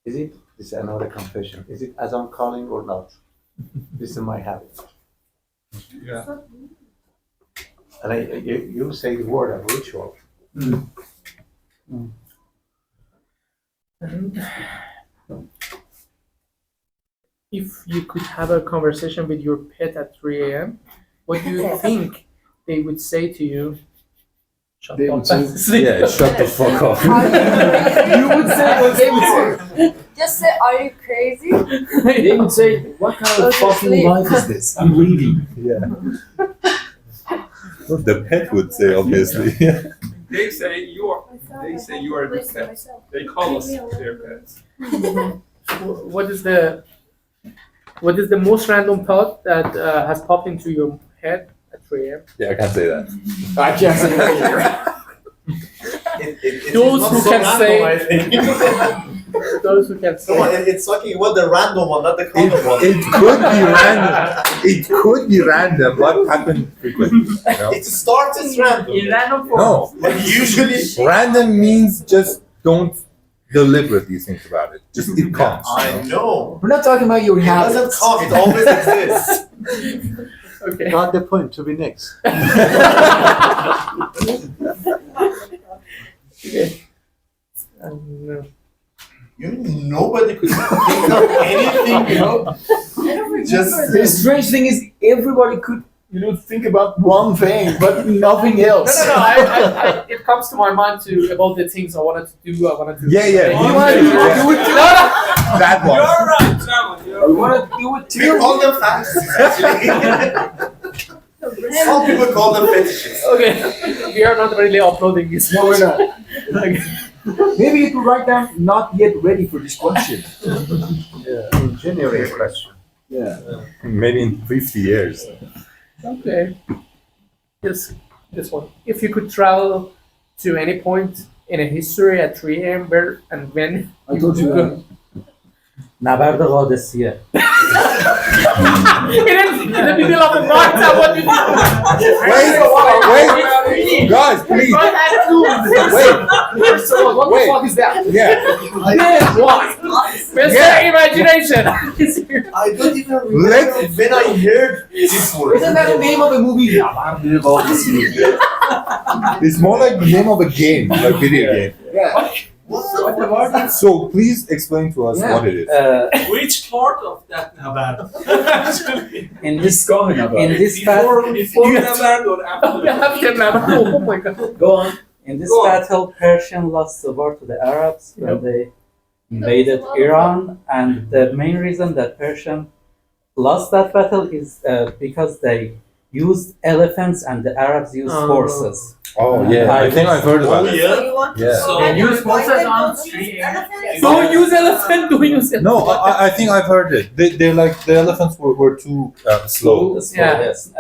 This is another confession. Is it as I'm calling or not? This is my habit. Yeah. And you say the word of ritual. And if you could have a conversation with your pet at 3 a.m., what do you think they would say to you? Shut They up would say- and sleep. Yeah, shut the fuck up. You would say what they would say. Just say, are you crazy? They would say, what kind of Go to fucking sleep. life is this? I'm leaving. Yeah. Well, the pet would say, obviously. They say you are. They say you are the pet. They call us their pets. What is the most random thought that has popped into your head at 3 a.m.? Yeah, I can't say that. I can't say that. It Those is not who so can random, say- I think. Those who can say. It's talking about the random one, not the common one. It could be random. It could be random, but happen frequently. You know? It starts as random. In random form. No, But usually, random means just don't deliberately think about it. Just it comes. I know. We're not talking about your It doesn't habits. come, it always exists. Okay. Got the point to be next. Okay. You mean nobody could think of anything, you know? I don't remember Just- The strange thing is, everybody could, think about one thing, but nothing No, else. it comes to my mind about the things I wanted to do. I wanted to. Yeah. You wanted to do it? No. That one. You're right, Samuel. We You're right. want to do it We too. call them fantasies, actually. Some people call them fetishes. Okay. We are not really uploading this. No, we're not. Okay. Maybe you could write down, not yet ready for this question. Yeah, genuine question. Yeah. Maybe in 50 years. Okay. This one. If you could travel to any point in a history at 3 a.m., where and when I told you. go? نبرد قادسیه. It is in the middle of the night. What do you Wait, guys, please. First of all, what the fuck is that? Yeah. Then what? Where's Yeah. the imagination? I don't even remember when I heard this word. Isn't that the name of a movie? It's more like the name of a game, like video game. Yeah. So please explain to us what it is. Which part of that nabard? In this Before You have- nabard or after? Oh my god. Go on. In this Go on. battle, Persian lost the war to the Arabs when they invaded Iran, and the main reason that Persian lost that battle is because they used elephants and the Arabs used horses. Oh yeah, I think I've heard about it. Yeah. So you want to Yeah. go And use why horses they on don't street. use elephants? Don't use elephant, don't use elephant. No, I think I've heard it. They're like the elephants were too slow. Yeah. Yes.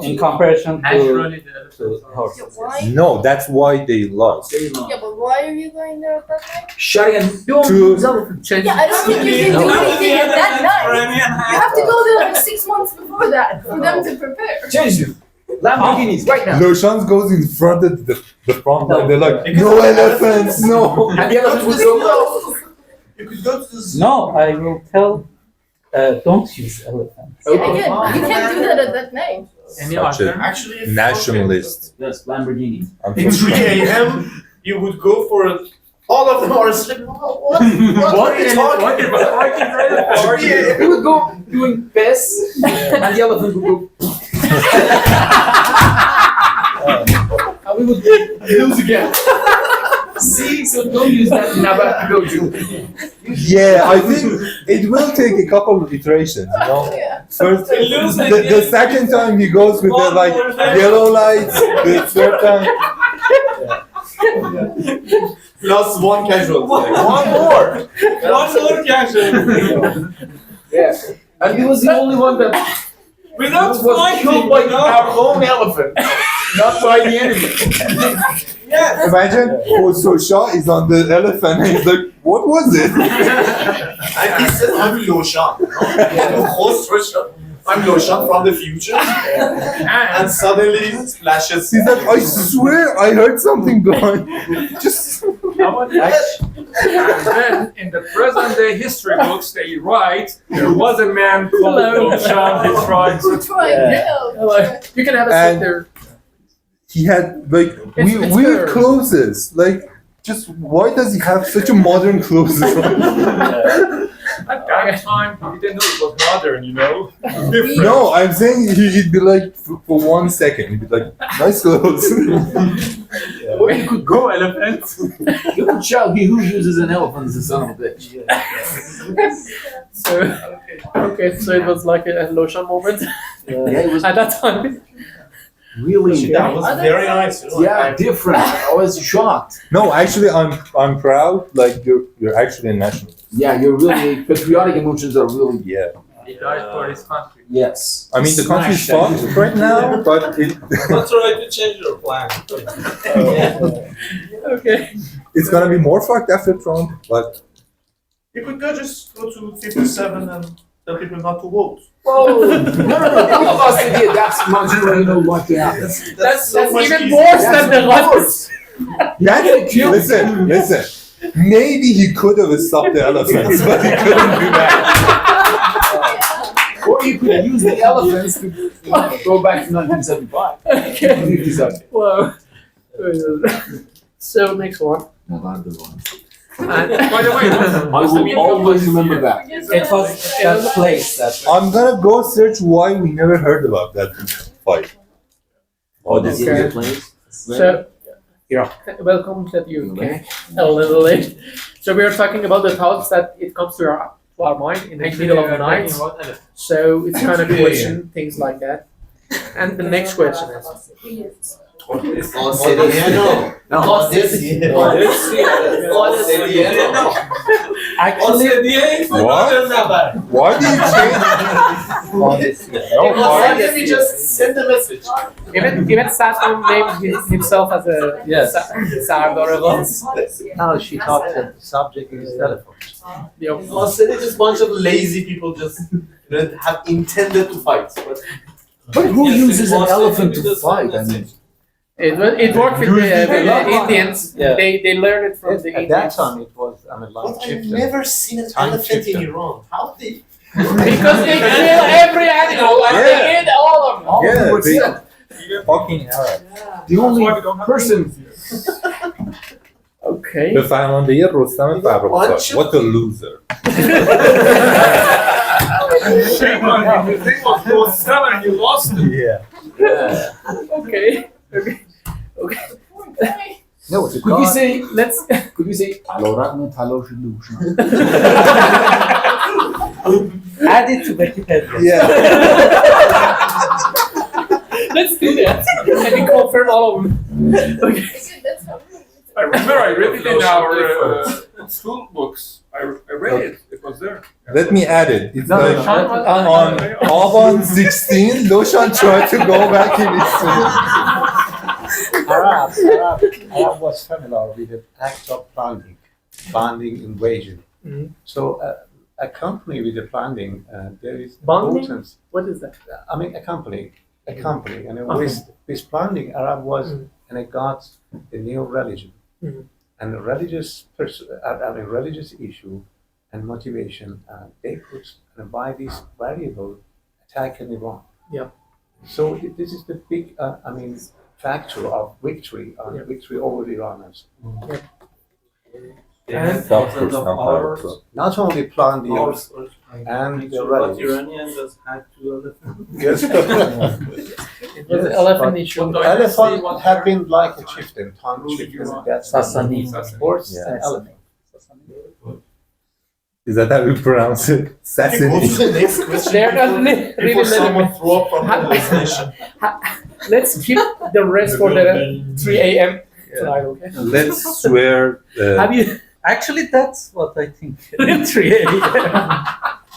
In comparison Naturally, to horses. Why? No, that's why they lost. Very long. Yeah, but why are you going there at that night? Shutting and don't To- use elephant. Change. Yeah, I don't think you can do anything at that night. You have to go there like 6 months before that for them to prepare. Change them. Lamborghinis right now. Loshan goes in front of the front line. They're like, no elephants, no. And the elephant will go. You could go to the zoo. No, I will tell. Don't use elephants. Yeah, again, you can't do that at that night. Any Such other? a Actually, if nationalist. Yes, Lamborghini. in 3 a.m. you would go for it. All of them are asleep. What are you talking about? We would go doing best, and the elephant would go. And we would lose again. See, so don't use that never to go to. Yeah, I think it will take a couple of iterations, you know? Yeah. First, lose the second time he goes with the like yellow lights, the third time. Plus one casualty. One more casualty. Yeah. And he was the only one that Without was fighting, killed by our own elephant, not by the enemy. Yes. Imagine Hoso Shah is on the elephant and he's like, what was it? And he says, I'm Loshan. I'm Loshan from the future. And suddenly it flashes. He's like, I swear I heard something going. Just. And then in the present day history books, they write there was a man called Loshan. He tried to. You can have a And- sit there. He had like It's weird fair. clothes. Like, just why does he have such a modern clothes? At that time, he didn't know it was modern, you know? Different. No, I'm saying he'd be like, for 1 second, he'd be like, nice clothes. Where you could go, elephant. You could shout, he who uses an elephant is a son of a bitch. So, okay, so it was like a Loshan moment Yeah, it was at that time. really, That was very nice. You know, yeah, different. I was shocked. No, actually, I'm proud. Like, you're actually a nationalist. Yeah, you're really, patriotic emotions are really, Yeah. He died for his country. yes. I mean, the country's Smash that. fucked right now, but Don't try to change your plan. Okay. it's gonna be more fucked after Trump. But You could just go to 57 and tell people not to vote. Whoa! No. All of us did. That's much more, you know, what happened. That's much even easier. worse than the That's others. listen. Maybe he could have stopped the elephants, but he couldn't do that. Or you could use the elephants to go back to 1975. Okay. Wow. So next one. And By the way, I will always remember that. It was that place that. I'm gonna go search why we never heard about that fight. Oh, this Okay. is the place? so, welcome that you came a little late. So we are talking about the thoughts that it comes to our mind in the middle of the night. So it's kind of question things like that. And the next question is. Actually, What? Why do you change? Let me just send a message. Even Saturn named himself as a Sardar once. No, she thought that the subject is telephone. It's just a bunch of lazy people just have intended to fight. But who uses an elephant to fight? I mean, It worked with the Indians. Yeah. They learned it from the At that Indians. time, it was, I mean, like But I've chieftain. never seen an Time elephant in chieftain. Iran. How they? Because they kill every animal and they Yeah. eat all of them. Yeah, they fucking Arab. the only person. Okay. به فرماندهی رستم فرخزاد. What a loser. Shame on you. The thing was Rostam and you lost it. Yeah. Okay. Okay. No, the Could you God, say let's Could you say علیرغم تلاش دوشم Add it to Wikipedia. Yeah. let's do that and we confirm all of them. Okay. That's how I remember I read it in our school books. I read it. It was there. Let me add it. It's No, no, like no. on Avan 16, Doshan tried to go back in history. Arab was familiar with the act of planning invasion. Mhm. So a company with the planning, there is Bonding? importance. What is that? I mean, a company, and with planning, Arab was and it got a new religion, and the religious issue and motivation. They could by this variable attack anyone. Yeah. So this is the big, factor of victory over the Iranians. And Not only planning and the But religion. Iranians just had two elephants. Yes. it was an elephant issue. Elephant had been like a chieftain, tongue chieftain. That's Sasani. horse Yeah. and elephant. Is that how you pronounce it? Sasini. Next question. They're not really Before letting someone me. throw up from the station. Let's keep the rest for the 3 a.m. tonight, okay? Let's swear. Have you? Actually, that's what I think. 3 a.m.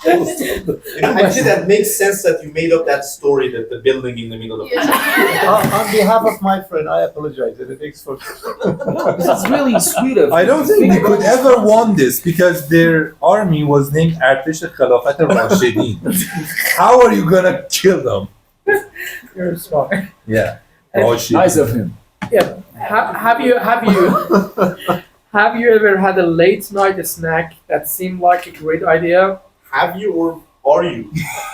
Actually, that makes sense that you made up that story that the building in the middle of On behalf of my friend, I apologize. It takes for. This is really sweet of I don't think they could ever won this because their army was named Artesh Khilafat Rashidin. How are you gonna kill them? You're smart. Yeah. Rashid. Nice of him. Yeah. Have you ever had a late night snack that seemed like a great idea? Have you or are you?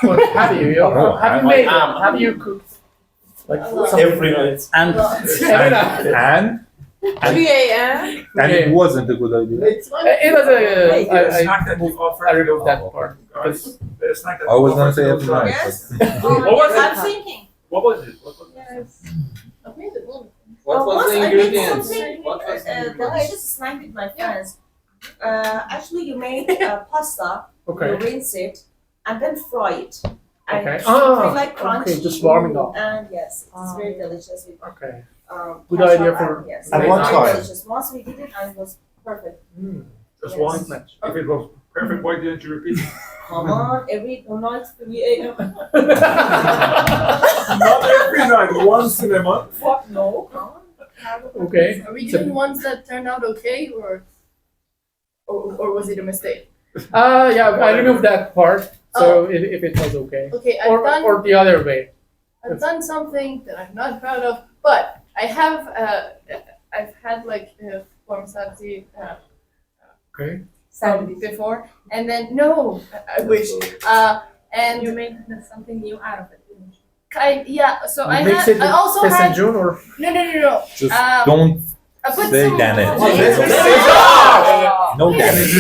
Or have you? Have you made it? Have you cooked? Like something Every night. And Every night. And 3 a.m. and it wasn't a good idea. It was a. The snack that we offered. I removed that part. Guys, the snack that I we was gonna offered say was every night. Yes. What was I'm it? thinking. What was it? What was it? Yes. What was the I made ingredients? something What was the delicious snack with my friends. Actually, you made pasta, Okay. you rinse it, and then fry it. And Okay. it feel like Okay, crunchy. just warming up. And yes, it's very delicious. With, Okay. Good idea for- yes, At very one time. delicious. Once we did it, and it was perfect. Just Yes. one match. If it was perfect, why didn't you repeat it? Come on, every night 3 a.m. Not every night, once in a month. Fuck no. Come on. Okay. Are we doing ones that turned out okay, or was it a mistake? Yeah, I removed that part. So if it was okay. Okay, Or the other way. I've done something that I'm not proud of, but I have I've had like warm sabzi Okay. before, and then no, I wish. And You made something new out of it. yeah. So I Mix had. it I also with had. June or No. Just Um, don't I put say some. Danet. Oh, No damage.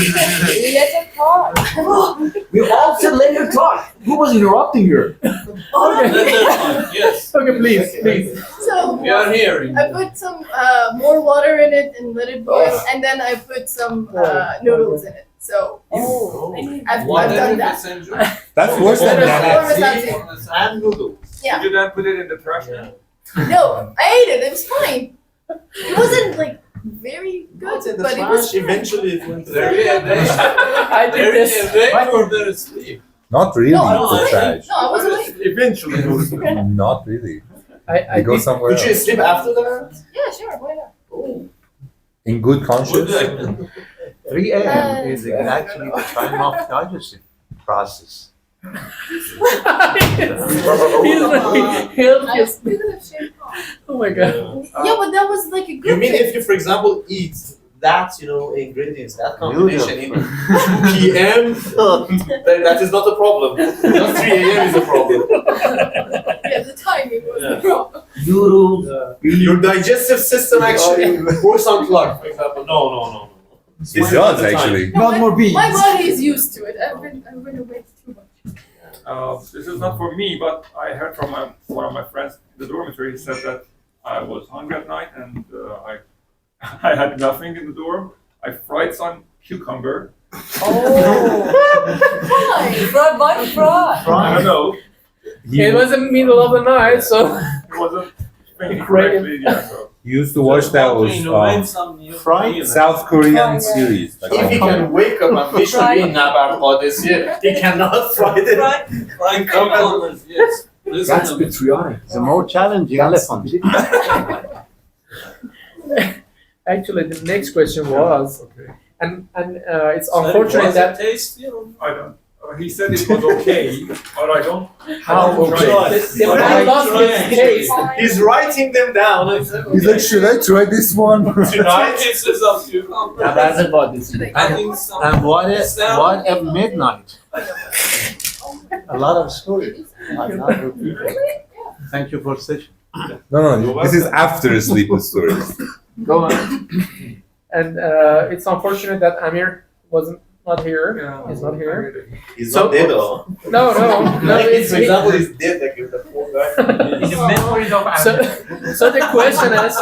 Let it talk. We all said let her talk. Who was interrupting her? Yes. Okay, please. So We are hearing. I put some more water in it and let it boil, and then I put some noodles in it. So I've done that. That's worse than Warm Danet. sabzi. And noodles. Yeah. Did you not put it in the trash can? No, I ate it. It was fine. It wasn't like very good, What's in the but it trash? was. Eventually it went They're really I did this. awake or they're asleep. Not really. No, I was The awake. trash. No, I was awake. Eventually. Not really. I You go did. somewhere Did you else. sleep after that? Yeah, sure. Why not? In good conscience. 3 a.m. is actually the time of digestive process. Oh my god. Yeah, but that was like a good You mean thing. if you, for example, eat that ingredients, that combination in 2 p.m. that is not a problem. Just 3 a.m. is a problem. Yeah, the timing was the problem. Noodles. Your digestive system actually works on clock, for example. No. It does actually. Not more beans. My body is used to it. I've been awake too much. This is not for me, but I heard from one of my friends in the dormitory. He said that I was hungry at night and I had nothing in the dorm. I fried some cucumber. Why fraud? I don't know. It was in the middle of the night, so It wasn't thinking Great. correctly. Yeah, so. He used to watch that was Fried South Korean series. Like, If he can wake up and wish to be in Nabar Qadisiyah, he cannot fry the Frying cucumbers, yes. That's patriotic. It's a more challenging elephant. actually the next question was, Okay. and it's unfortunate Was it that tasty or I don't. He said it was okay, but I don't. how okay. the man lost his taste. He's writing them down. he's like, should I try this one? Tonight, pieces of cucumber? That's about this. Adding some And what salmon. at midnight? A lot of stories. I'm not repeating. Thank you for session. No, this is after sleep stories. Go on. And it's unfortunate that Amir wasn't not here. Yeah. He's not here. he's So- not dead though. No. Like, it's for example, he's dead, like the poor guy. The memories of so the question is,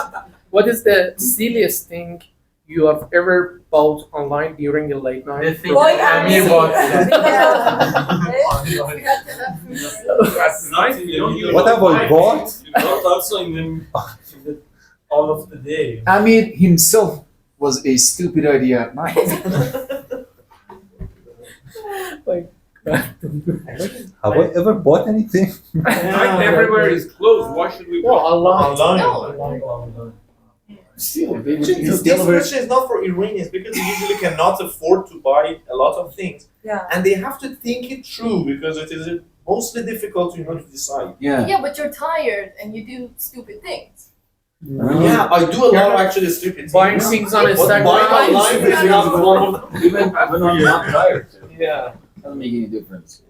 what is the silliest thing you have ever bought online during a late night? The thing Why that Amir bought. That's nice. You don't use What have I bought? Not also in the all of the day. Amir himself was a stupid idea at night. Have I ever bought anything? Night everywhere is closed. Why should we? No, Allah. Online. Still, they would This question is not for Iranians because they usually cannot afford to buy a lot of things. Yeah. And they have to think it through because it is mostly difficult to decide. Yeah. Yeah, but you're tired and you do stupid things. Yeah, I do a lot of actually stupid things. Buying things on But Instagram. buying online is not one of them. Even when I'm not tired. Yeah. Doesn't make any difference.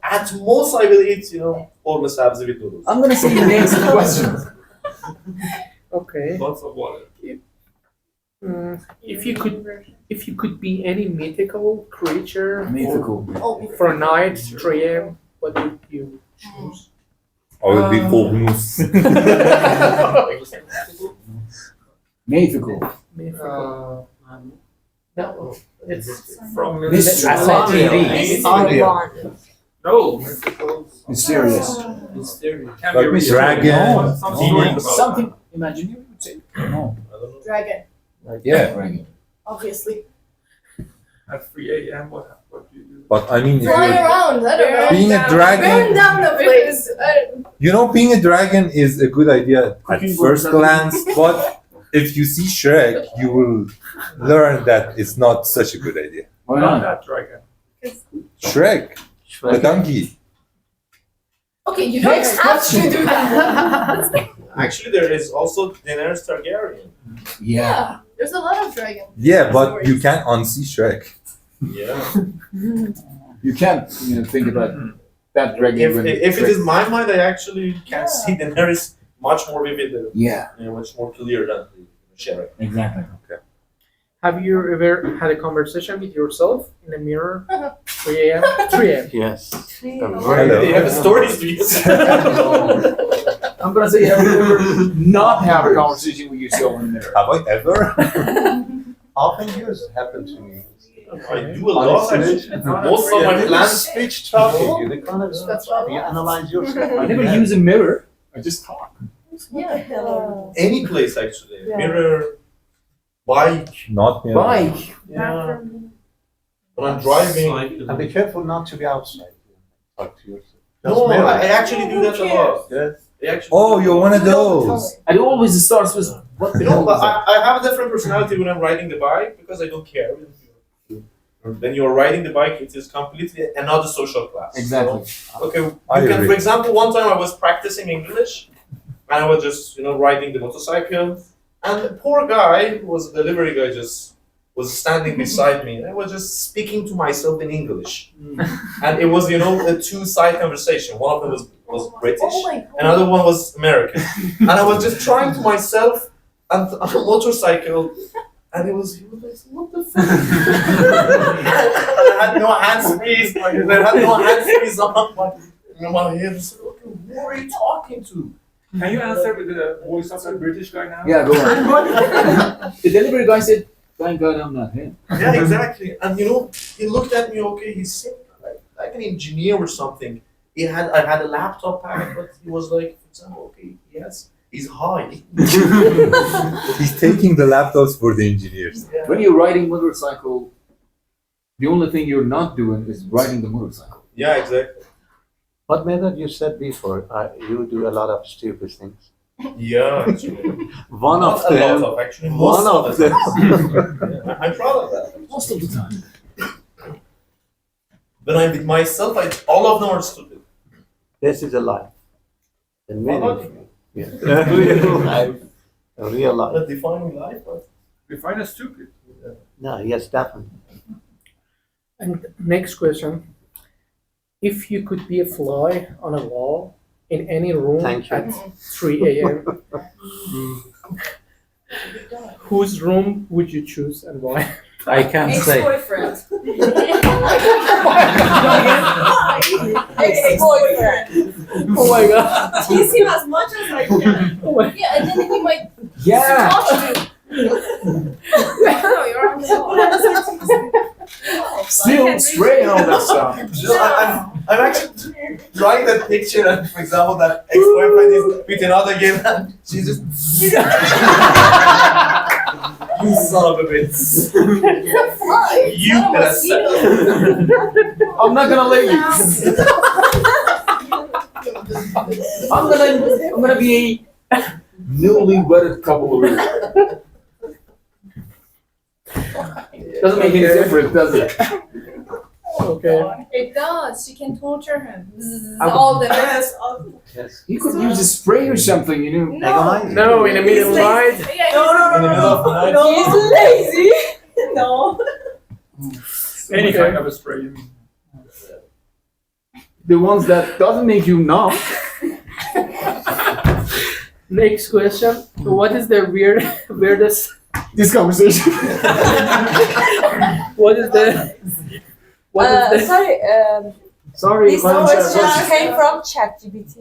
At most, I will eat, almost sabzi with noodles. I'm gonna say next question. Okay. Lots of water. If you could be any mythical creature Mythical. for a night, 3 a.m., what would you choose? I will be Fornus. Mythical. No, it's From No. Mysterious. Can Like be real. dragon. Some story about Something imaginary would say. No. Dragon, Yeah, Dragon. obviously. that. At 3 a.m. What do you do? but I mean, if Flying you're, around, I don't know. being a Burn dragon, down the place. being a dragon is a good idea at Cooking first books. glance, but if you see Shrek, you will learn that it's not such a good idea. Why Not not? that dragon. Shrek, the donkey. Okay, you don't have to do that. Actually, there is also Daenerys Targaryen. Yeah. There's a lot of dragons. Yeah, but you can't unsee Shrek. Yeah. You can't think about that dragon. If it is my mind, I actually can see Daenerys much more vivid, Yeah. much more clear than Shrek. Exactly. Have you ever had a conversation with yourself in a mirror? 3 a.m. 3 a.m. Yes. Hello. They have stories to use. I'm gonna say, have you ever not have a conversation with yourself in the mirror? Have I ever? Often years happen to me. I do a lot actually. Most of my plans. Speech talking, you kind of That's you analyze yourself. I never use a mirror. I just talk. Yeah. Any place actually. Yeah. Mirror, bike, Not me. Bike. when I'm driving. And be careful not to be outside. Talk to yourself. No, I actually do that a lot. Yes. I actually Oh, you're one of those. It always starts with what the hell but is that? I have a different personality when I'm riding the bike because I don't care. When you're riding the bike, it is completely another social class. Exactly. So, okay, I you can, agree. for example, one time I was practicing English and I was just, riding the motorcycle And the poor guy, who was a delivery guy, just was standing beside me. I was just speaking to myself in English. And it was, a two-side conversation. One of them was British, another one was American. And I was just trying to myself on a motorcycle, and he was like, what the fuck? I had no hands-free on my head. So, okay, who are you talking to? Can you answer with the voice of that British guy now? Yeah, go on. The delivery guy said, "Thank God I'm not him." Yeah, exactly. And he looked at me. Okay, he's like an engineer or something. I had a laptop pack, but he was like, okay, yes, he's high. He's taking the laptops for the engineers. Yeah. When you're riding motorcycle, the only thing you're not doing is riding the motorcycle. Yeah, exactly. What method you said before? You do a lot of stupid things. Yeah, actually. One Not of a them. lot of, actually, most One of of them. Yeah, I'm proud of that. Most of the time. When I'm with myself, all of them are stupid. This is a life. The Not meaning. Yeah. Real life. A real life. Not defining life, but Define as stupid. No, yes, definitely. And next question. If you could be a fly on a wall in any room Thank you. at 3 a.m., whose room would you choose and why? I can't say. Ex-boyfriend. Ex-boyfriend. Oh my god. Tease him as much as I can. Oh my Yeah, and then he might Yeah. touch you. No, you're on the wall. Still spray and all that stuff. I'm actually drawing that picture, and for example, that ex-boyfriend is with another girl, and she's just. You son of a bitch. You bastard. I'm not gonna let you. I'm gonna be a newly wedded couple over here. Doesn't make any difference, does it? Okay. It does. She can torture him. I would- All the rest. Yes. You could use a spray or something, you know. Agonize. No, in the middle of the night. Yeah, No, In the middle of the night. He's lazy. No. Any Okay. kind of a spray. The ones that doesn't make you numb. Next question. What is the weirdest? This conversation. What is the? What is the? Sorry, Sorry, this Valencia, question what's- came from ChatGPT.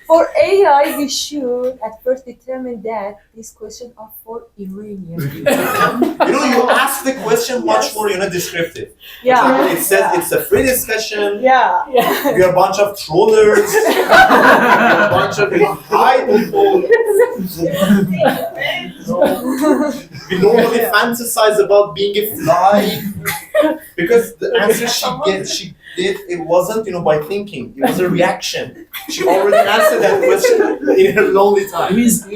For AI, we should at first determine that these questions are for Iranian people. You ask the question much more, descriptive. Yeah. It says it's a free discussion. Yeah. We are a bunch of trollers. We're a bunch of high people. We normally fantasize about being a fly. Because the answer she did, it wasn't, by thinking. It was a reaction. She already answered that question in her lonely It time. means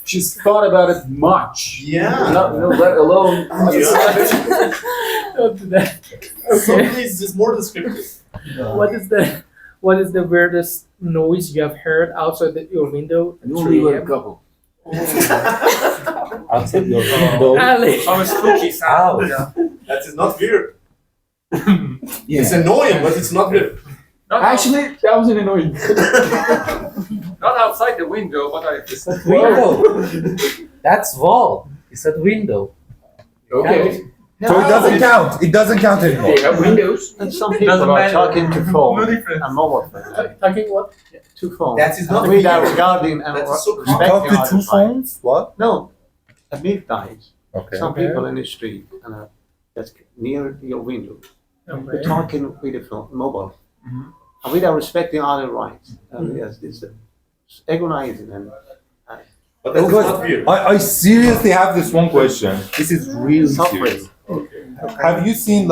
she's thought about it much. Yeah. Not, let alone. So please, it's more descriptive. What is the weirdest noise you have heard outside your window at You 3 only were a a.m.? couple. Outside your window. Ali. Some spooky sound. Yeah. That is not weird. Yeah. It's annoying, but it's not weird. Not Actually, that wasn't annoying. not outside the window, but Window. That's wall. He said window. Okay. So it doesn't count. It doesn't count anymore. They have windows. And some people are talking to phone No difference. and mobile phone. Talking what? To phone. That is not without weird. regarding and That is so You talk to two phones? What? No, at midnight, Okay. some people in the street and that's near your window. We're talking with the phone, mobile, and without respecting other rights. Yes, this agonizing and. But that is Because not weird. I seriously have this one question. This is really Suffering. serious. Have you seen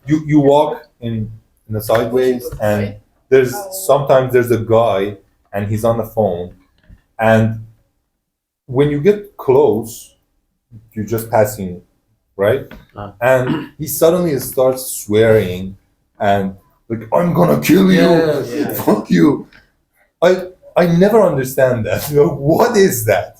you walk in the sideways and sometimes there's a guy and he's on the phone, and when you get close, you're just passing, right? And he suddenly starts swearing and like, I'm gonna kill you, Yes. fuck you. I never understand that. What is that?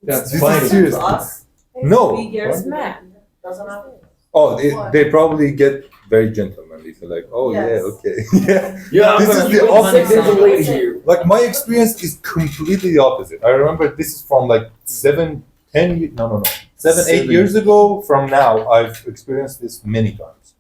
That's This funny. is serious. To us, No. figures man. Doesn't happen. Oh, they probably get very gentlemanly. So like, oh Yes. yeah, okay, yeah. Yeah, This is the opposite. There's a lady here. Like my experience is completely the opposite. I remember this is from like 7, 8 years ago. From now, I've experienced this many times.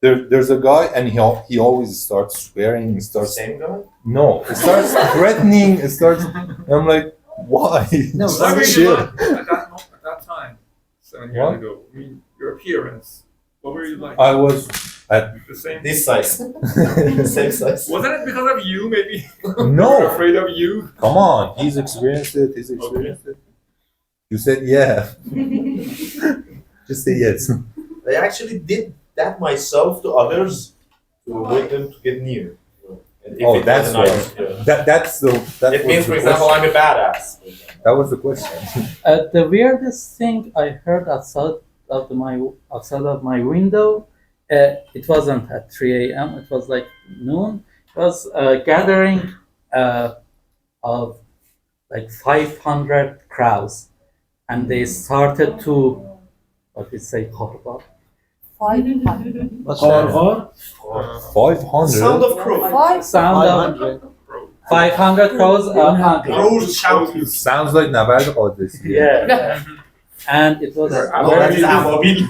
There's a guy and he always starts swearing. He starts Same guy? no, he starts threatening. It starts. And I'm like, why? No, Just What were you chill. like at that time, 7 years What? ago? I mean, your appearance. What were you like? I was at The same. This size. Same size. Wasn't it because of you? Maybe. You were no. afraid of you. Come on, he's experienced it. He's experienced it. You said yeah. Just say yes. I actually did that myself to others to avoid them to get near. And if Oh, it that's was right. yeah. That It was means, the for example, question. I'm a badass. That was the question. The weirdest thing I heard outside of my window, it wasn't at 3 a.m. It was like noon. It was a gathering of like 500 crows, and they started to what we say, korba. 500. What's Or 500. Sound of crow. Sound of 500. 500 crows. Crows shouting. Sounds like Nabard Qadisi. Yeah. And it was That is Ababil.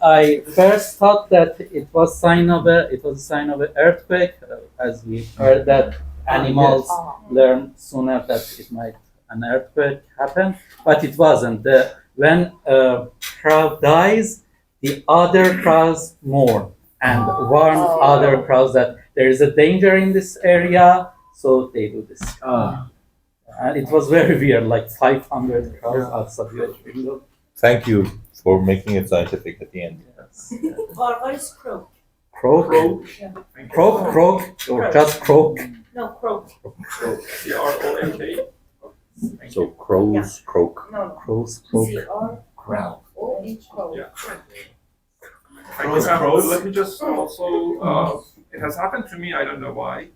I first thought that it was sign of a sign of an earthquake, as we heard that animals learn sooner that it might an earthquake happen, but it wasn't. When a crow dies, the other crows mourn and warn other crows that there is a danger in this area, so they do this. And it was very weird, like 500 crows outside the window. Thank you for making it scientific at the end. Yes. What is croak? Croak, croak, or just croak. No, croak. CROAK. So crows croak. No, Crows, croak. C-R-O-H. Yeah. Let me just also, it has happened to me, I don't know why.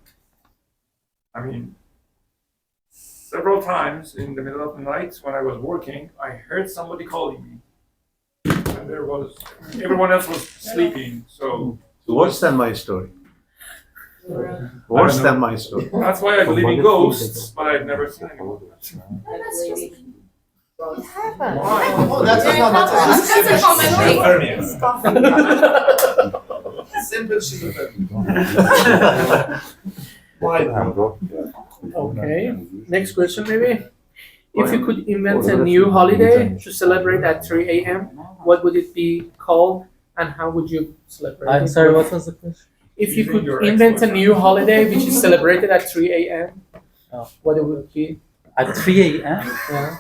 I mean, several times in the middle of the night when I was working, I heard somebody calling me. And everyone else was sleeping, so. Worse than my story. Worse than my story. That's why I believe in ghosts, but I've never seen anyone. It happened. Oh, that's a common thing. Simple schizophrenia. Why? Okay. Next question, maybe. If you could invent a new holiday to celebrate at 3 a.m., what would it be called, and how would you celebrate I'm it? sorry, what was the question? If you could invent a new holiday which is celebrated at 3 a.m., what it would be? At 3 a.m.? Yeah.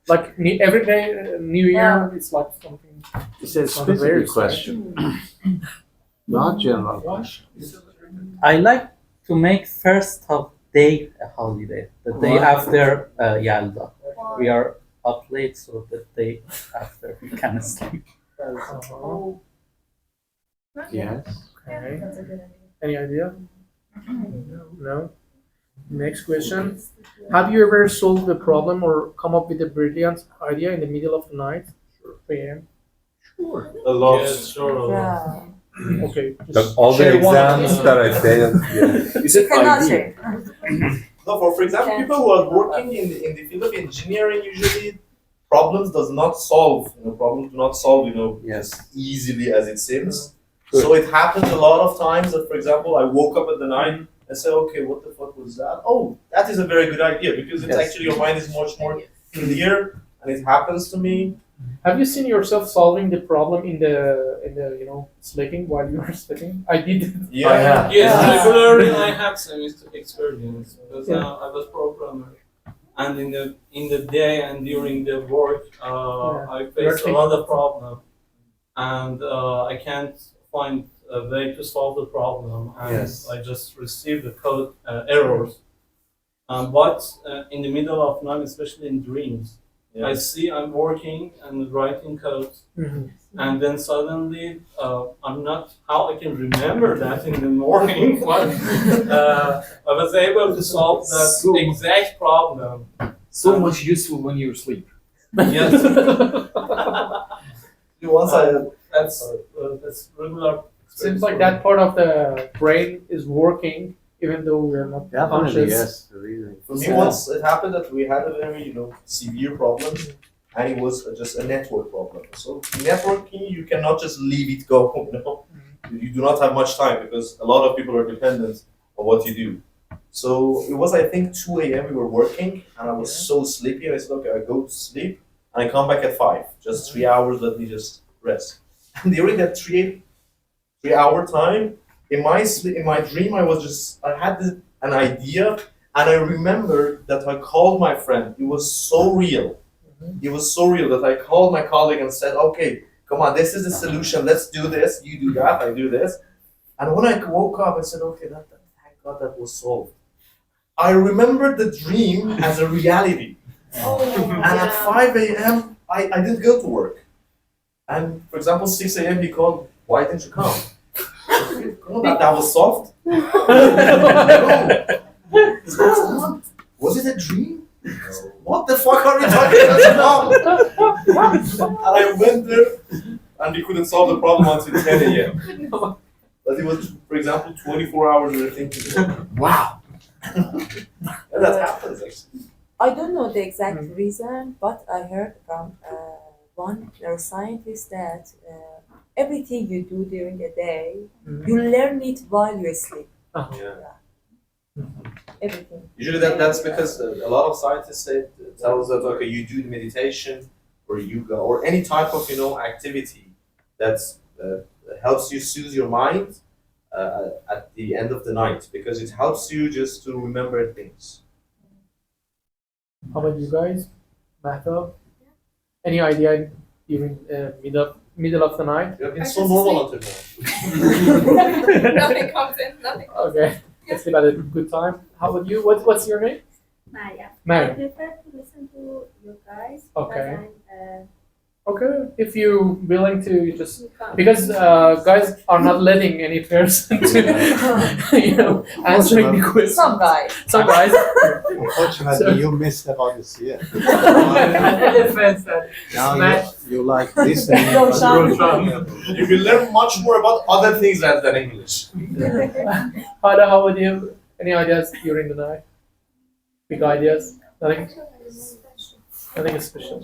Like every day, New Year, it's like something. It's a something specific very question. Not general question. I like to make first of day a holiday, the day after Yalda. We are up late, so the day after we can sleep. Yes. Okay. Any idea? No. Next question. Have you ever solved a problem or come up with a brilliant idea in the middle of the night? 3 a.m. Sure. A lot. Yes, sure. Yeah. Okay. Like all the share one of exams them. that I failed. Yeah. Is You it cannot idea? share. No, for example, people who are working in the field of engineering, usually problems does not solve, problems do not solve, Yes. as easily as it seems. So it happens a lot of times that, for example, I woke up at the night and say, okay, what the fuck was that? Oh, that is a very good idea because it's Yes. actually your mind is much more clear and it happens to me. Have you seen yourself solving the problem in the sleeping while you were sleeping? I did. Yeah. I have. Yes, Yeah. regularly I have some experience because Yeah. I was programmer, and in the day and during the work, I face a lot of problem, and I can't find a way to solve the problem, and Yes. I just receive the code errors. But in the middle of night, especially in dreams, I see I'm working and writing code, and then suddenly I'm not how I can remember that in the morning, but I was able to solve that exact problem. So much useful when you're asleep. Yes. Once That's regular. Seems like that part of the brain is working even though we're not Definitely, conscious. yes. Really. For me, once it happened that we had a very, severe problem, and it was just a network problem. So networking, you cannot just leave it go. You do not have much time because a lot of people are dependent on what you do. So it was, I think, 2 a.m. We were working, and I was so sleepy. And I said, okay, I go to sleep, and I come back at 5. Just 3 hours. Let me just rest. And during that 3-hour time, in my dream, I had an idea, and I remember that I called my friend. It was so real. It was so real that I called my colleague and said, okay, come on, this is the solution. Let's do this. You do that, I do this. And when I woke up, I said, okay, thank God that was solved. I remembered the dream as a reality. And at 5 a.m., I didn't go to work. And for example, 6 a.m. he called, why didn't you come? That was soft. No. Was it a dream? What the fuck are you talking about? And I went there, and we couldn't solve the problem until 10 a.m. But it was, for example, 24 hours we were thinking. Wow. And that happens actually. I don't know the exact reason, but I heard from one neuroscientist that everything you do during the day, you learn it while you sleep. Everything. Usually that's because a lot of scientists tell us that okay, you do the meditation or yoga or any type of activity that helps you soothe your mind at the end of the night because it helps you just to remember things. How about you guys? Mahtab? Any idea during middle of the night? You have been so normal until now. Nothing comes in, nothing. Okay. Let's see about a good time. How about you? What's your name? Maya. Maya. I prefer to listen to you guys. Okay. Because Okay, if you're willing to just because guys are not letting any person to answering the quiz. Some guys. Unfortunately, you missed the Odyssey. Now you like this and You will learn much more about other things rather than English. Hada, how about you? Any ideas during the night? Big ideas? Nothing special.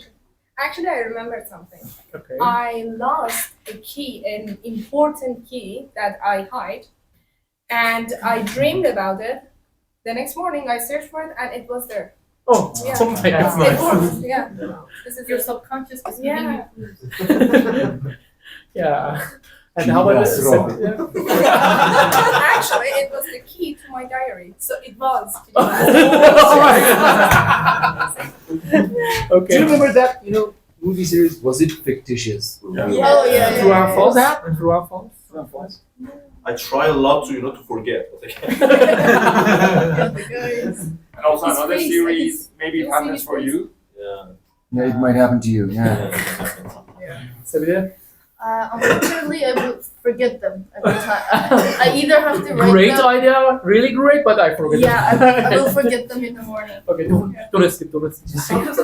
Actually, I remembered something. Okay. I lost a key, an important key that I hide, and I dreamed about it. The next morning, I searched for it, and it was there. Oh, yeah. Oh my God. It was, yeah. This is Your subconscious is yeah. Yeah. And how about this? Actually, it was the key to my diary, so it was. Okay. Do you remember that movie series? Was it fictitious? Yeah. Oh yeah. True or false? True or false? True or false? I try a lot to to forget, but I can't. And also another series, maybe it happens for you. Yeah. It might happen to you. Yeah. Sabine? Unfortunately, I will forget them every time. I either have to write Great them. idea, really great, but I forget. Yeah, I will forget them in the morning. Okay, don't skip. Sometimes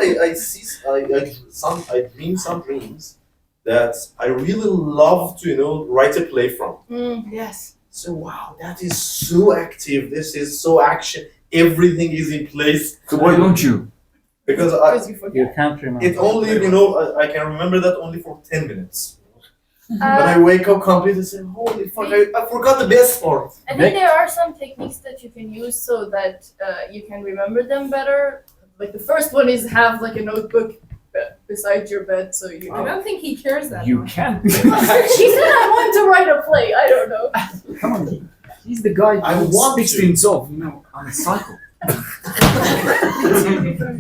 I dream some dreams that I really love to write a play from. Yes. So wow, that is so active. This is so action. Everything is in place. So why don't you? Because You can't remember. it only I can remember that only for 10 minutes. When I wake up completely and say, holy fuck, I forgot the best part. I think there are some techniques that you can use so that you can remember them better. Like the first one is have like a notebook beside your bed so you I don't think he cares that You much. can't. She said I want to write a play. I don't know. Come on. He's the guy I who want speaks to. to himself, on a cycle.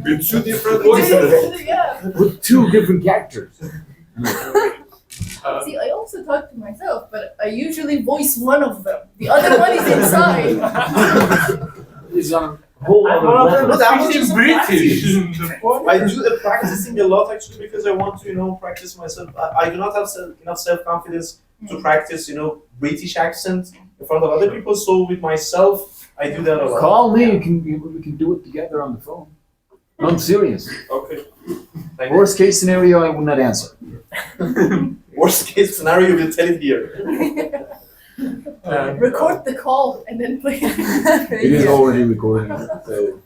With 2 different voices. Yeah. With 2 different characters. See, I also talk to myself, but I usually voice one of them. The other one is inside. He's on whole other level. No, that was just British. I do the practicing a lot actually because I want to, practice myself. I do not have enough self-confidence to practice, British accent in front of other people. So with myself, I do that a lot. Call me. We can do it together on the phone. No, I'm serious. Okay. Worst case scenario, I will not answer. Worst case scenario, we'll tell it here. Record the call and then play. It is already recorded. So.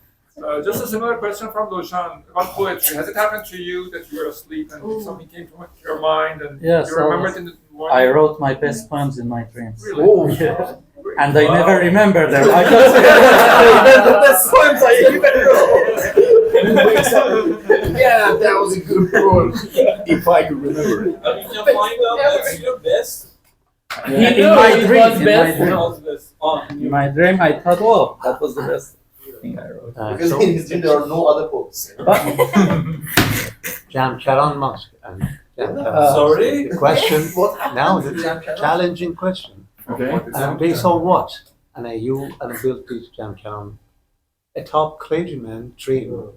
Just a similar question from Doshan about poetry. Has it happened to you that you were asleep and something came to your mind and Yes, you remembered in the morning? I wrote my best poems in my dreams. Really? Oh, Yeah. And I never remember them. I just the best poems I even wrote. Yeah, that was a good poem. If I could remember it. You can find out that's your best. Yeah, He knew it was best. In my dream, I thought, oh, that was the best thing I wrote. Because in his dream, there are no other poets. Jamkaran Mosque. And Sorry? the question, now the challenging question. Okay. Based on what? And you built this Jamkaran. A top clergyman dreamed.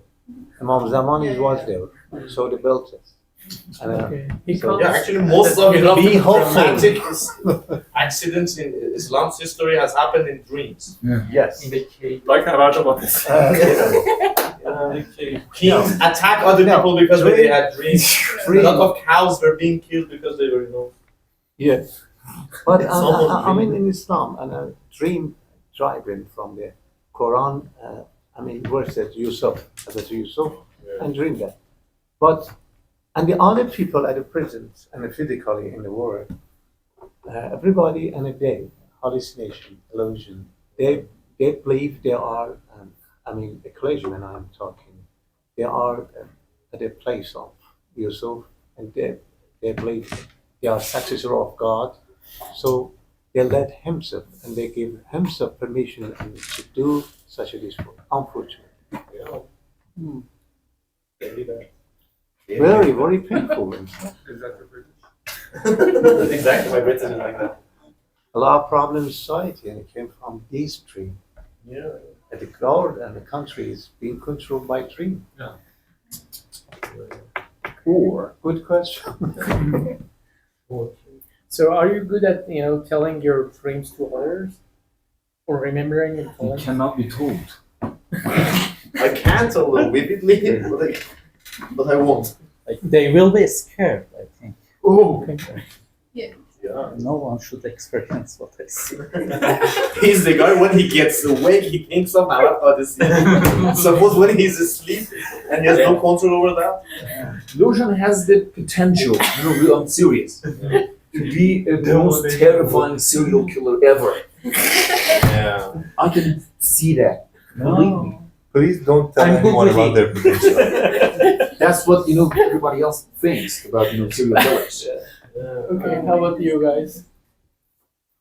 Imam Zamani was there, so they built it. And, So, Yeah, actually, most of Be the hopeful. dramatic accidents in Islam's history has happened in dreams. yes. In the cave. Like about this. Kings attack other people because when they had dreams. A Dream. lot of cows were being killed because they were, Yes. But Someone I mean, dreamed. in Islam, and a dream driving from the Quran, verses Yusuf, and dream that. But, and the other people at the prisons and physically in the world, everybody in a day, hallucination, illusion, they believe they are, the clergymen I'm talking, they are at the place of Yusuf, and they believe they are successor of God, so they let himself, and they give himself permission to do such a display, unfortunately. Very, very painful. Is that the British? Exactly, my Britain is like that. A lot of problems in society, and it came from this dream. Yeah. And the crowd and the country is being controlled by dream. Yeah. Or good question. So are you good at telling your dreams to others, or remembering and You telling? cannot be told. I can't tell them vividly, but I won't. They will be scared, I think. Oh, Yeah. No one should experience what I see. He's the guy when he gets awake, he thinks of Arab Odyssey. Suppose when he's asleep and he has no control over that. Illusion has the potential, I'm serious, to be the most terrifying serial killer ever. Yeah. I can see that. Believe me. Please don't tell I'm good anyone with about it. their potential. That's what everybody else thinks about serial killers. Okay, how about you guys?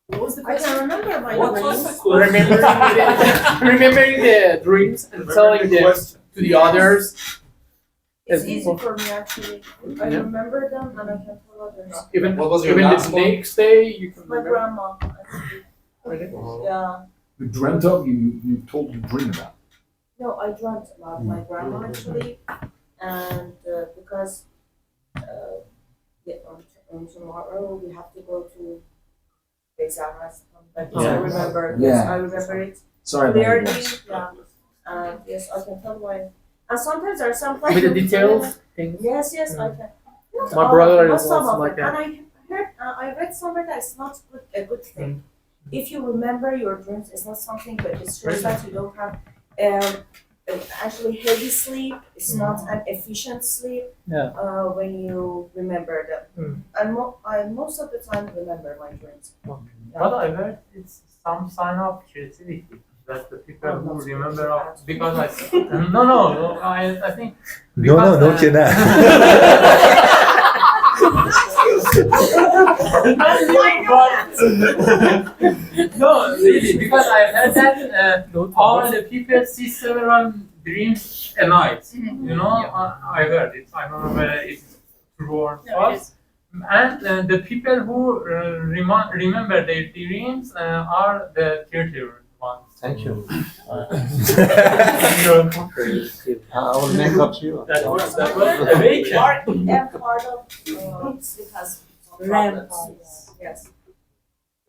What was the I question? can remember my What was dreams. the question? Remembering the dreams and telling them to the others. It's As easy people- for me actually. I Yeah. remember them and I can tell others. Even What was your even last the one? next day you can My remember. grandma. Actually. Okay. Yeah. You dreamt of, you told the dream about. No, I dreamt about my grandma actually, and because on tomorrow we have to go to base arrest. But yes, I Yeah. remember. Yeah. Yes, I remember it Sorry clearly. about that. Yeah. And yes, I can tell why. And sometimes there are some like With the details, things. Yes, yes, I can. Not My all brother of them, is but some also of like them. that. And I heard, I read somewhere that it's not a good thing. If you remember your dreams, it's not something good. It shows that you don't have actually heavy sleep. It's not an efficient sleep. Yeah. When you remember them, and I most of the time remember my dreams. But I heard it's some sign of creativity that the people who remember because I think No, que nada. no, really, because I heard that all the people see several dreams a night. I heard it. I don't know whether it's true or false. And the people who remember their dreams are the theater once. Thank you. Uh, I will make up to you. That was awaken. Part of sleep has some REM problems. Yes.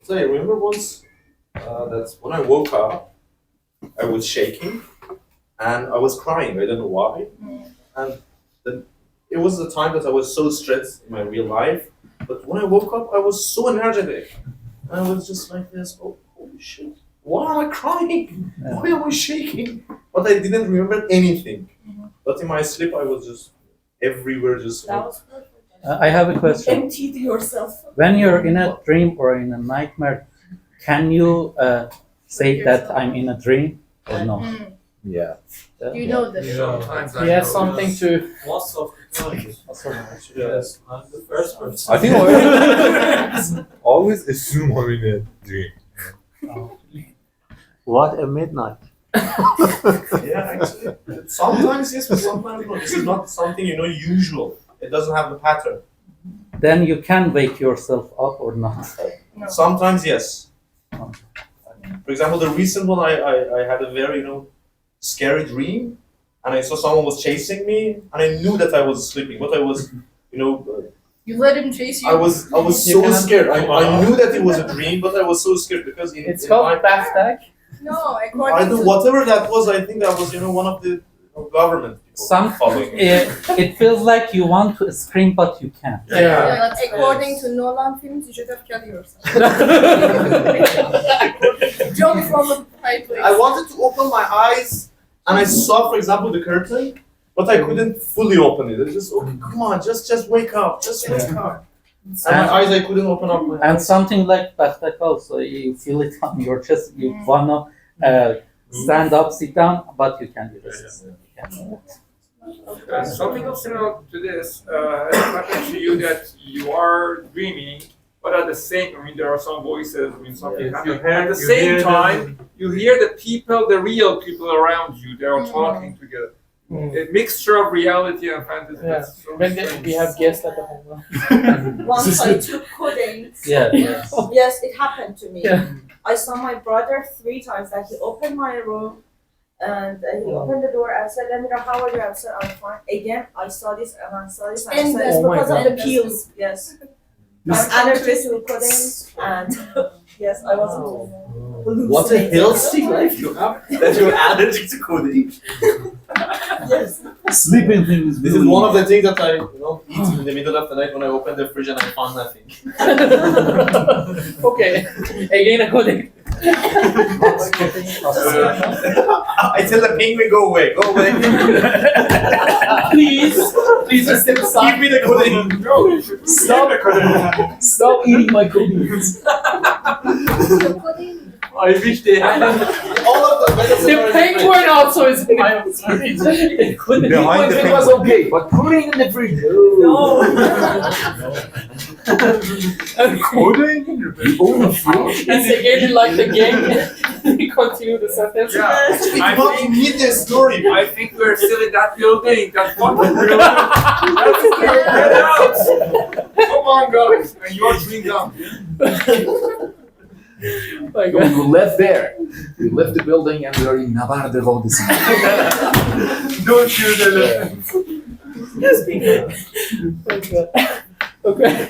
So I remember once that when I woke up, I was shaking and I was crying. I don't know why. And then it was the time that I was so stressed in my real life. But when I woke up, I was so energetic. And I was just like this, oh, holy shit. Why am I crying? Why am I shaking? But I didn't remember anything. But in my sleep, I was just everywhere, just. That was perfect. I have a question. Emptied yourself. When you're in a dream or in a nightmare, can you say that I'm in a dream or no? Yeah. You know this. He has something to. Most of the time, actually, yes. I'm the first person. I think I always assume I'm in a dream. What a midnight. Yeah, actually. Sometimes yes, but sometimes no. This is not something usual. It doesn't have a pattern. Then you can wake yourself up or not. No. Sometimes yes. For example, the recent one, I had a very scary dream, and I saw someone was chasing me, and I knew that I was sleeping, but I was You let him chase you. I was so scared. I knew that it was a dream, but I was so scared because It's called backstack. No, I according do to whatever that was. I think that was one of the government people following me. It feels like you want to scream but you can't. yeah, according to Nolan films, you should have killed yourself. Jump from a high place. I wanted to open my eyes, and I saw, for example, the curtain, but I couldn't fully open it. It was just, okay, come on, just wake up, wake up. And my eyes, I couldn't open up my eyes. And something like backstack also, you feel it on your chest, you wanna stand up, sit down, but you can't do this. Something else to this has happened to you that you are dreaming, but at the same, there are some voices, something Yes, happening. you hear- At the you same hear time, them. you hear the real people around you. They are talking together. A mixture of reality and fantasy. Yeah. That's so When strange. we have guests at the home. Once I took coding. Yeah. Yes, it happened to me. Yeah. I saw my brother 3 times that he opened my room and he opened the door and said, Lemira, how are you? I said, I'm fine. Again, I saw this and I saw this and I said, it's Oh my because of God. the pills. Yes. I'm allergic to pudding and yes, I was What a healthy life you have that you're allergic to codeine. Yes. Sleeping things. This is one of the things that I eat in the middle of the night when I open the fridge and I found nothing. Okay. Again, according. I tell the penguin, go away. Please step aside. Give me the codeine. Stop eating my cookies. I wish they had All of the The penguin also is in my Behind the It was okay, but putting in the fridge. No. Coding? It's again like the game. We continue the sentence. Yeah. I want to need this story. I think we're still in that building. That fucking building. Get out! Come on, guys. And you're chewing gum. Like, We left there. We left the building and we are in Navarre Odyssey. Don't shoot the Okay.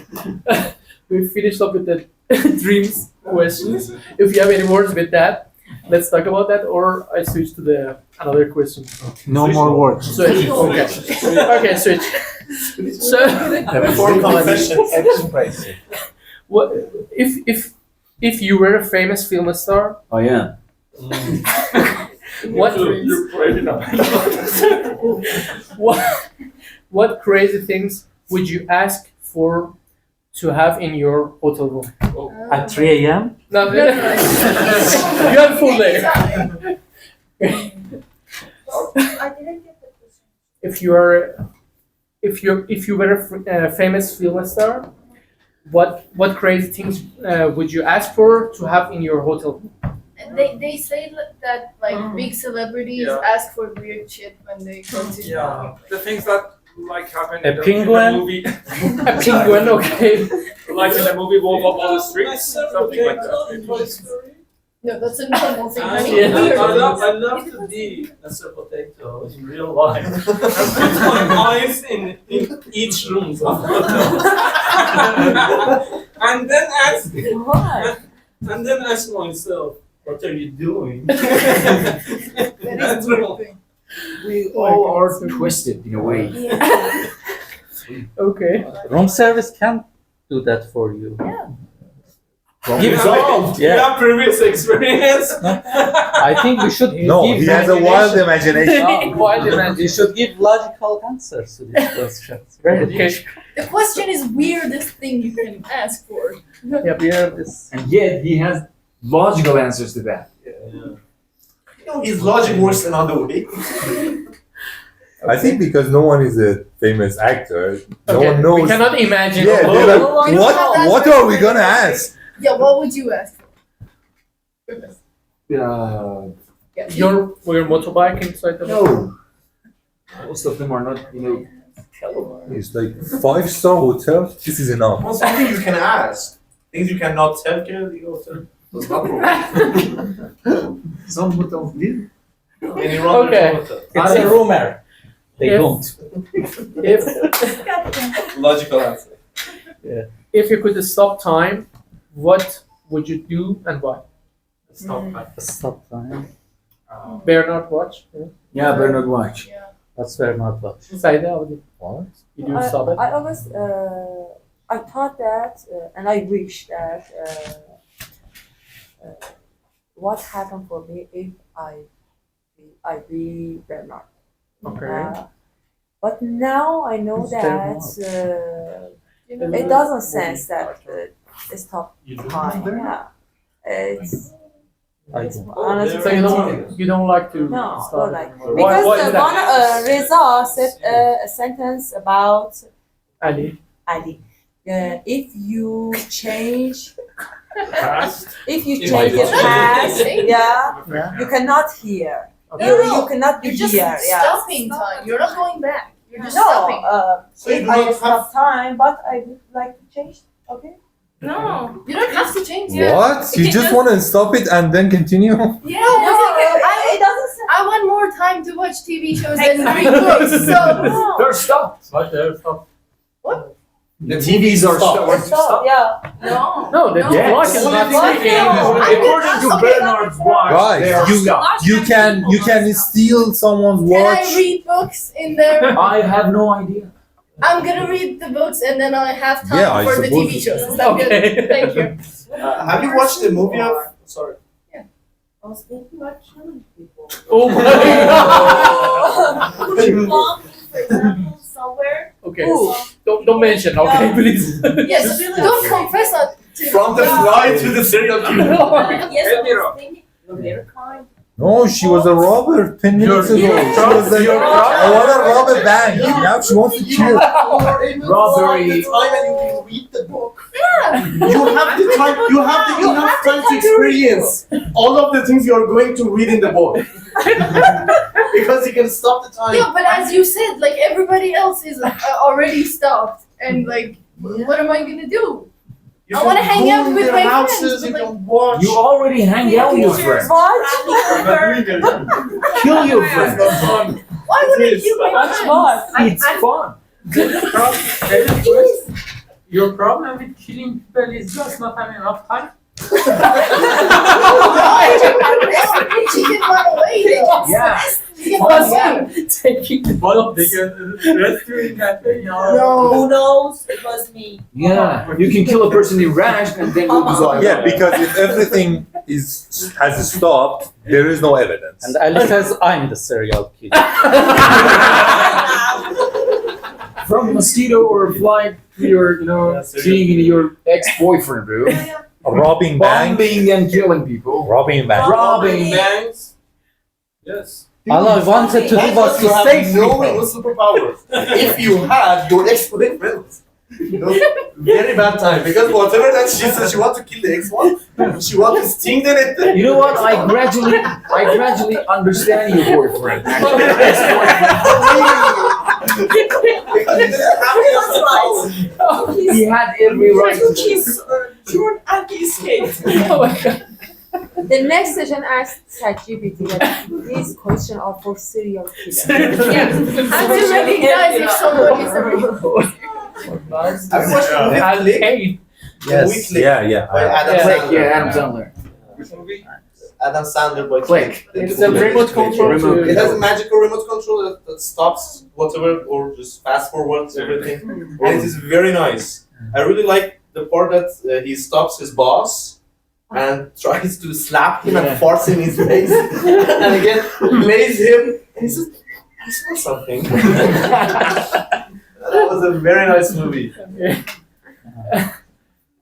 We finished up with the dreams questions. If you have any words with that, let's talk about that, or I switch to another question. No more words. Switch. Okay. Okay, switch. So, Expressive. what if you were a famous film star? Oh yeah. What crazy things would you ask for to have in your hotel room? At 3 a.m.? No, you have full day. I didn't get the question. If you were a famous film star, what crazy things would you ask for to have in your hotel room? They say that big celebrities ask for weird shit when they go to The things that happen A in the penguin? movie. A penguin, okay. Like in the movie Wolf of Wall Street. Something like that. No, that's a normal thing. I honey. love to be as a potato in real life. I put my eyes in each room. and then ask and then ask myself, what are you doing? That is true. We all are twisted in a way. Okay. Room service can do that for you. You Yeah. have previous experience. I think we should No, give he has a wild imagination. Wild imagination. We should give logical answers to these questions. Very Okay. The question is weirdest thing you can ask for. Yeah. Here, this. And yet he has logical answers to that. His logic works another way. I think because no one is a famous actor, no Okay, one knows. We cannot imagine. Yeah, Oh, they're like, no one knows how what that are we works. gonna ask? Yeah, what would you ask for? Goodness. Your motorbike inside the No. Most of them are not, televised. It's like 5-star hotel. This is enough. Well, something you can ask. Things you cannot tell, can you also? That's not problem. Some hotels did. Okay. It's a rumor. They If- don't. If Logical answer. if you could stop time, what would you do and why? Stop. Stop time. Bernard watch. Yeah, Bernard Watch. Yeah. That's very not much. Saida, what? You do stop it. I always I thought that and I wish that what happened for me if I be Bernard. Okay. But now I know Who's that it doesn't sense that stop time. Yeah. It's I it's don't. honestly So you don't like to no, stop don't it? like Why- because why is the that? one Reza said a sentence about Ali. Ali. If you change, Past. if you If change you the change past, it. yeah, you cannot hear. Okay. You cannot be You're just here. Yeah. stopping time. You're not going back. You're just No, stopping. So you if do I not stop time, but I would like to change. Okay. No, you don't have to change it. What? You Okay, just want to stop it and then continue? Yeah, No, I it doesn't. I want more time to watch TV shows and read books. So No. They're stopped. What the fuck? The TVs are stopped. Stop. Yeah. no. No, the Yes. clock is not What? ticking. No. According to Bernard's watch, Guys, they are stopped. you can steal someone's Can I watch. read books in there? I have no idea. I'm gonna read the books and then I have time Yeah, I for the TV suppose- shows. Is that Okay. good? Thank you. Have you watched the movie of? Sorry. I was thinking about killing people. Oh my god. Put a bomb, for example, somewhere. Okay. Don't mention. Okay, please. Yes, don't confess it to From the fly to the serial killer. Yes, I was thinking their kind. No, she was a robber 10 minutes ago. Your- She was like, I want to rob a bank. Now she wants to kill. Robbery. Time and you can read the book. Yeah. You have the time. You have the enough time to experience all of the things you are going to read in the book. Because you can stop the time. Yeah, but as you said, like everybody else is already stopped, and like, what am I gonna do? You I can wanna hang go out in with their my houses, friends, you but, can watch. You already hang out with your friends. Kill your friends. Why would I kill my That's friends? It's fun. Your problem with killing people is just not having enough time. She can run away. Though. Yeah. She can run away. Taking the But they can rescue in that way. Who knows? It was me. Yeah. You can kill a person in rash and then we'll dissolve. Yeah, because if everything has stopped, there is no evidence. And Ali says I'm the serial killer. From a mosquito or a fly to your, seeing your ex-boyfriend, bro. Robbing bank, Bombing and killing people. robbing bank. Robbing. Banks. Yes. All I wanted to do was to save no people. superpowers. If you had your ex-boyfriend, very bad time. Because whatever that she says, she wants to kill the ex-one. She wants to sting the next. You know what? I gradually understand your boyfriend. He had every right to Kiss June and he escaped. Oh my god. The next session asks ChatGPT that these questions are for serial killers. Yeah. How to recognize if someone is a real Al Payne. Yes. Yeah. By Adam Click, Sandler. yeah, Adam Sandler. Which movie? Adam Sandler by Click. It's a remote control. It has a magical remote control that stops whatever or just fast forwards everything. And it is very nice. I really like the part that he stops his boss and tries to slap him and farts in his face. And again, plays him. And he says, I smell something. That was a very nice movie.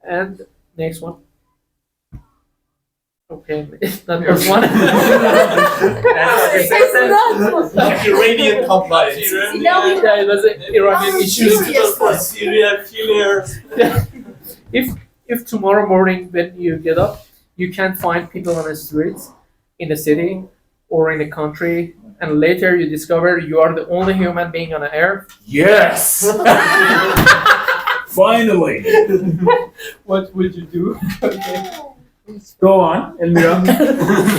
And next one. Okay, number one. Iranian compliance. Yeah, it was an Iranian issue. Serial killer. If tomorrow morning when you get up, you can't find people on the streets in the city or in the country, and later you discover you are the only human being on the earth, Yes! Finally! what would you do? Okay. Go on, Elmira.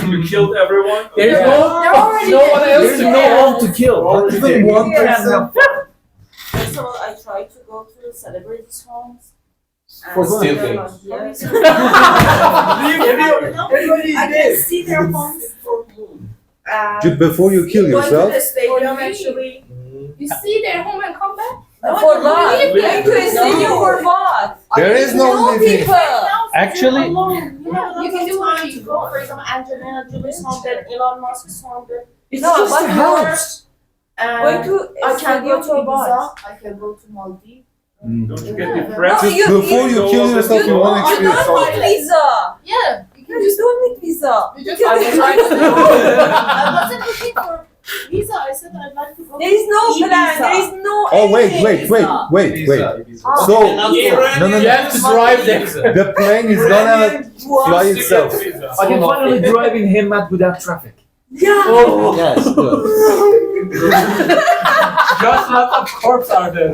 You killed everyone. There's They're already no one else There's to no kill. one to kill. Not even one person. First of all, I try to go to celebrities' homes. For and steal they're things. not- Everybody I can see their homes. Before you kill Going to yourself. the stadium actually. You see their home and come back? For what? Leave Going to a stadium for what? There is no living. people. Actually, You can do what to go. For example, Angelina Jolie's home, then Elon Musk's home, then It's No, just but a house. Going to a I can go stadium to for what? Ibiza. I can go to Maldives. Don't you get depressed? No, Before you kill yourself, you want to You experience don't something. need visa. Yeah. You just don't need visa. You just I wasn't looking for visa. I said I'd like to go. There is no plan. There is no. Oh, wait. Oh. So, no. You have to drive there. The plane is gonna fly itself. I can finally drive in Hemmat without traffic. Yeah. Oh, Yes, good. Just lots of corpses are there.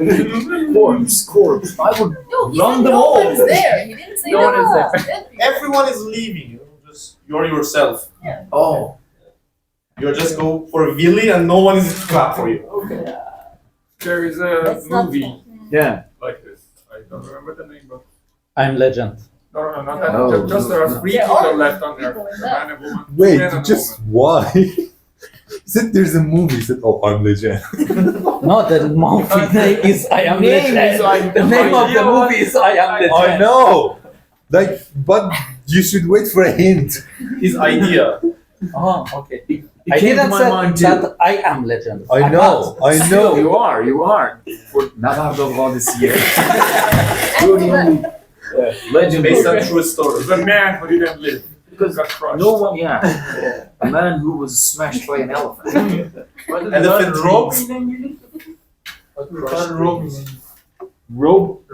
corpse. I would No, he run said them no all. one's there. He didn't say No one is there. Everyone is leaving. Just you're yourself. Oh. You just go for a Willy and no one is to clap for you. There is a That's not movie fun. Yeah. like this. I don't remember the name, but I'm Legend. no, not that. No. Just there are three There people are left on people Earth. in A man, a woman. two Wait, men and a just woman. why? He said there's a movie. He said, oh, I'm legend. No, the movie name is I Am Name Legend. is I Am The name of the Legend. movie is I Am Legend. I know. Like, but you should wait for a hint. His idea. Oh, okay. It I came to didn't my say mind that too. I am Legend. I I'm know. not. I know. You are. For not out of all this year. Legend Based on true story. The man who didn't live. Because Got crushed. no one, a man who was smashed by an elephant. Elephant ropes. Rope.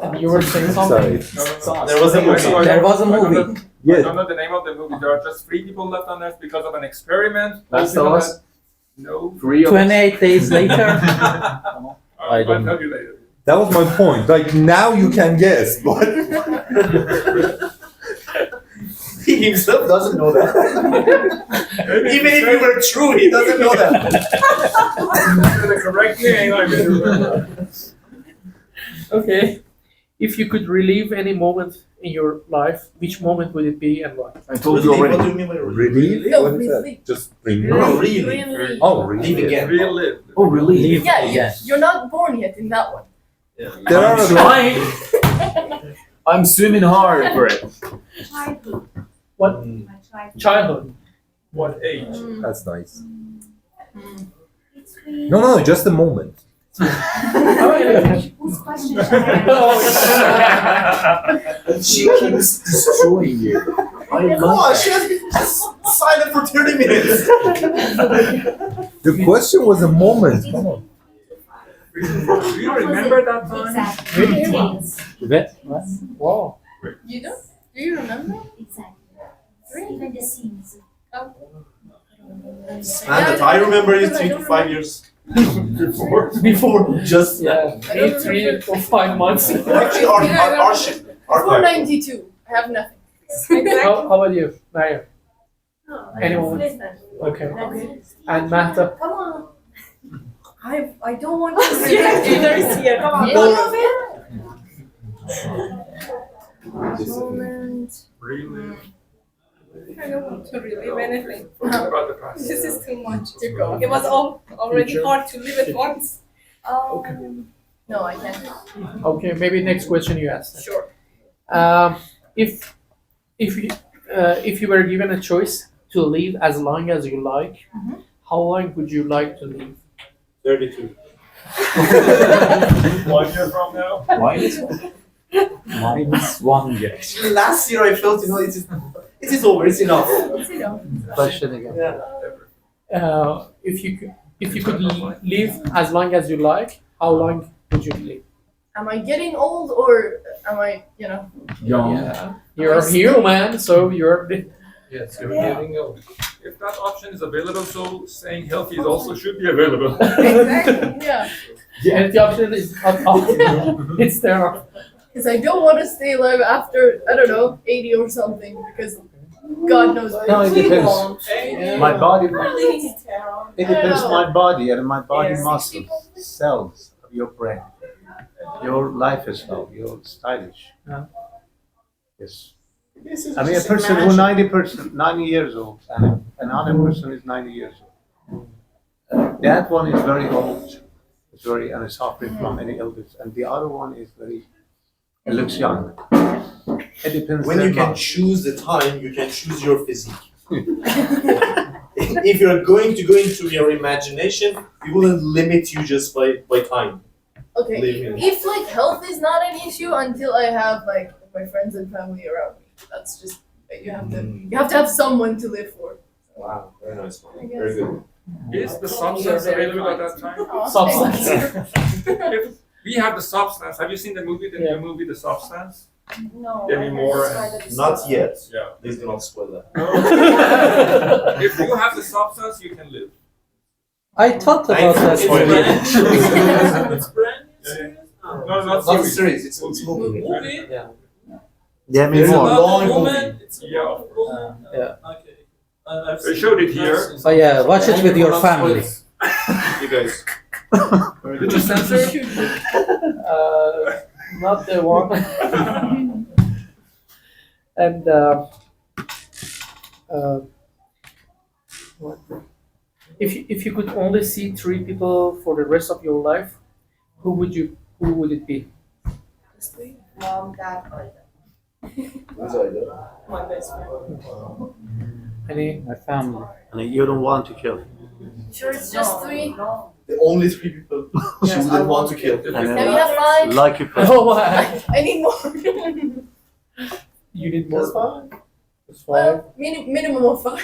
And you were saying Sorry. something? No. There was a movie. There was a I don't movie. know- I Yeah. don't know the name of the movie. There are just three people left on Earth because of an experiment. Last All of people Us? had- No. 28 days later. I'll don't tell you later. That was my point. Like, now you can guess, but. He himself doesn't know that. Even if it were true, he doesn't know that. The correct name, I will remember. Okay. If you could relive any moment in your life, which moment would it be and why? I told you What do already. you mean by Relief? No, What is that? relief. Just No, remove. really. Oh, Leave really? again. Relive. Oh, really? Yeah, you're not born yet in that one. There I'm are trying. I'm swimming hard for it. Childhood. What? My childhood. Childhood. What age? That's nice. It's really. No, just a moment. Whose question should I She keeps destroying you. I Come love on, that. she was silent for 30 minutes. The question was a moment. Come on. Do you remember that time? Exactly. Details. Wow. You don't? Do you remember? Exactly. Even the scenes. And I remember it 3 to 5 years before. Just Yeah. 3 or 5 months. actually our ship. Our 492. I have nothing. How about you, Mario? Anyone? Listen. Okay. And Mahta? Come on. I don't want to see it here. Come on. Moment. Really? I don't want to relive anything. Forget about the past. This is too much to go. It was already hard to live it once. No, I can't. Okay, maybe next question you ask. Sure. If you were given a choice to live as long as you like, how long would you like to live? 32. 1 year from now? Minus 1 year. Last year I felt, it is over, it's enough. Question again. Yeah. If you could live as long as you like, how long would you live? Am I getting old or am I, Young. Yeah. You're a human, so you're. Yes, you're getting old. If that option is available, so staying healthy is also should be available. Exactly, yeah. And the option is not it's there. Because I don't want to stay alive after, I don't know, 80 or something, because God knows. No, it depends. My body, We're leaving in Tehran. it depends I on know. my body and my body Yes. muscles, cells of your brain, your lifestyle, your stylish. Yeah. Yes. This is I mean, a just person who imagine. 90 years old and another person is 90 years old. That one is very old. It's very and suffering from any illness, and the other one is very. It looks young. It depends. When very you can much. choose the time, you can choose your physique. If you're going to go into your imagination, it wouldn't limit you just by time. Okay, Living. if like health is not an issue until I have like my friends and family around me, that's just you have to have someone to live for. Wow, very nice. I guess. Very good. Is the substance available at that time? Aw, Substance. If we have the substance. Have you seen the movie? The new movie, The Substance? No. Give me more. Not yet. Yeah. Please do not spoil that. If you have the substance, you can live. I thought about Thank that. you. for you. It's brand new series? No, not Not series. series, it's movie. Movie? Yeah, There's more. a long About movie. woman? It's Yeah. about woman? Yeah. Okay. I've They seen showed it I've here. seen Oh yeah, watch it with your family. You guys. Did you censor? Not the one. And what? If you could only see 3 people for the rest of your life, who would it be? Mom, dad, brother. My best friend. Any? My family. And you don't want to kill. Sure, it's just 3. No. The only 3 people she wouldn't want to kill. And Can we have 5? like you. Oh, I need more. you need more. That's fine. It's 5. Well, minimum of 5.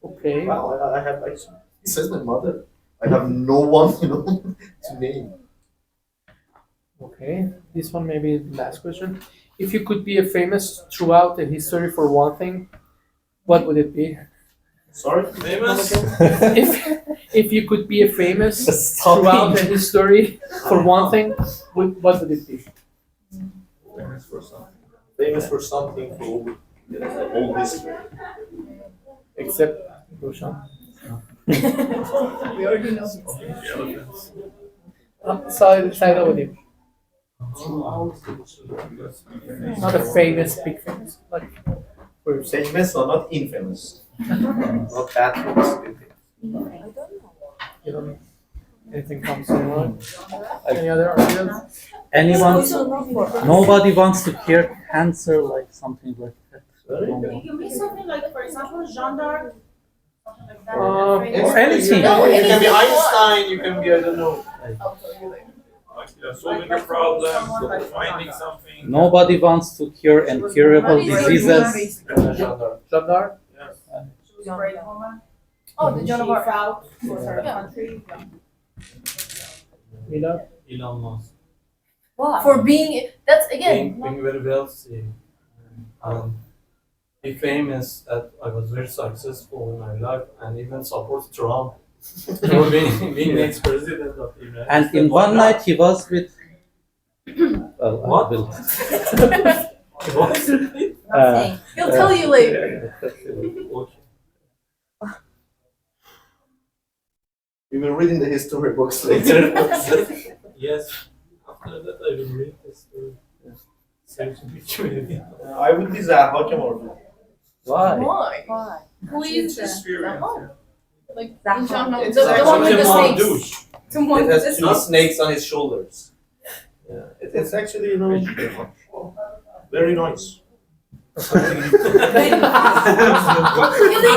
Okay. Wow, I have actually. It says my mother. I have no one, to name. Okay. This one maybe the last question. If you could be a famous throughout the history for one thing, what would it be? Sorry? Famous? If you could be a famous throughout the history for one thing, what would it be? Famous for something. Famous for something for all history. Except Roshan. We already know. The elephants. Side over there. Not a famous, big famous. Like for Famous or not infamous. Not that famous. you don't anything comes to mind. Any other ideas? Anyone? Also not for Nobody wants to cure cancer, like something like that. You can be something like, for example, Jean d'Arc. Something like that. Or anything. No, You can be anything you want. Einstein, you can be, I don't know. I'll tell you later. Like, solving a problem, finding something. Nobody wants to cure incurable diseases. Jean d'Arc? She was a brave woman. Oh, the Joan of Arc. She fought for her Yeah. country. Mila? Elon Musk. Why? For being, that's again, Being very wealthy. Be famous that I was very successful in my life and even support Trump for being next president of the United And States. in Why one not? night he was with. Well, I What? will. Nothing. He'll tell you later. Okay. We will read in the history books later. Yes. After that, I will read the story. Search between. I would be Zaha Kemal. Why? Why? Why? Who is that? Experience. Like, That in China, one. the one with the Kemal snakes. douche. The one It with the has two snakes. snakes on his shoulders. Yeah, it's actually, you know, very nice. Killing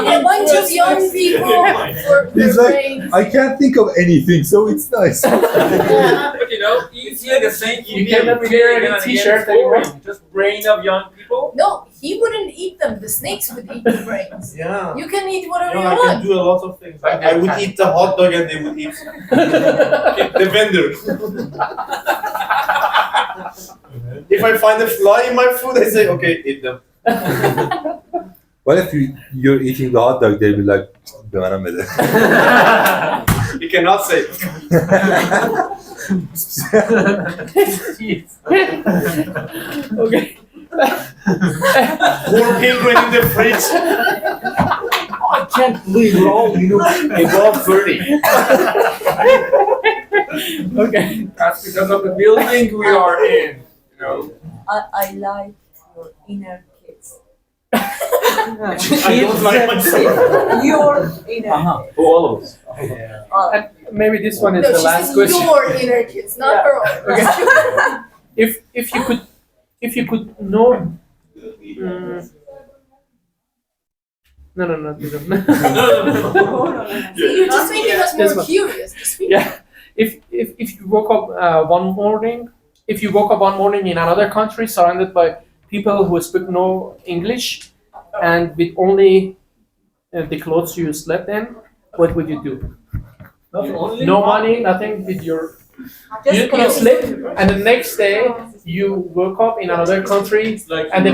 a bunch of young people for He's their like, brains. I can't think of anything, so it's nice. You know, it's like the same You cannot wear any t-shirt anymore. Just brain of young people. No, he wouldn't eat them. The snakes would eat the brains. Yeah. You can eat whatever You you know, I can want. do a lot of things. I would eat the hot dog and they would eat the vendor. If I find a fly in my food, I say, okay, eat them. What if you're eating the hot dog, they'll be like, "به منم بده." You cannot say. Okay. Poor penguin in the fridge. I can't believe we're all, above 30. Okay. That's because of the building we are in. You know. I like your inner kids. I don't like myself. Your inner kids. For all of us. All. And maybe this one is No, the she last says question. your inner kids, not Yeah. her own. Okay. If you could know. No. You're just making us This more one. curious. Just speak. Yeah. If you woke up one morning in another country surrounded by people who speak no English and with only the clothes you slept in, what would you do? No money, nothing with your. You sleep, and the next day you woke up in another country, and the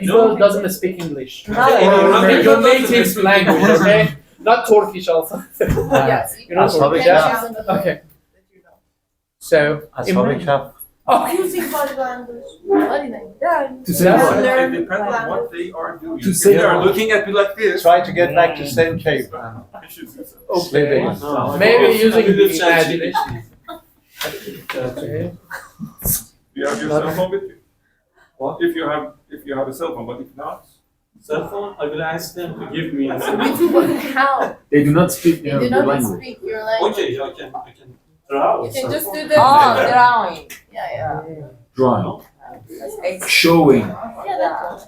people doesn't speak English. Your native language, okay? Not Turkish also. Yes. You know Aşağı Turkish. bekle. Okay. So, Aşağı bekle. Using body language. Body language. To say what? It depends on what they are doing. To say If they are what? looking at me like this. Try to get back to same shape. You should do so. okay. No, Maybe using I will imagination. Okay. Do you have your cell phone with you? What? If you have a cell phone, but if not, Cell phone, I will ask them to give me a cell How? They do not speak You do your not language. speak your language. Okay, I can draw. You can just do the. Oh, drawing. Yeah. Drawing. That's excellent. Showing. Yeah, that's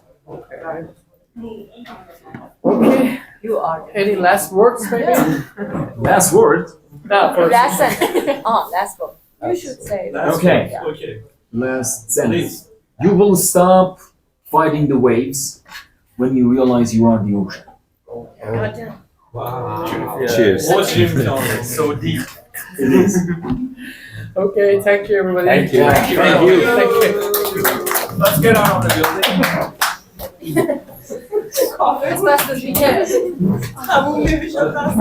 Okay. You are. Any last words, maybe? Last word. No, for Last sentence. Last one. You should say that. Okay. Okay. Last sentence. You will stop fighting the waves when you realize you are the ocean. Wow. Cheers. Watch him down. So deep. It is. Okay, thank you everybody. Thank you. Thank you. Thank you. let's get out of the building. As fast as we can. Tamam, bir şey daha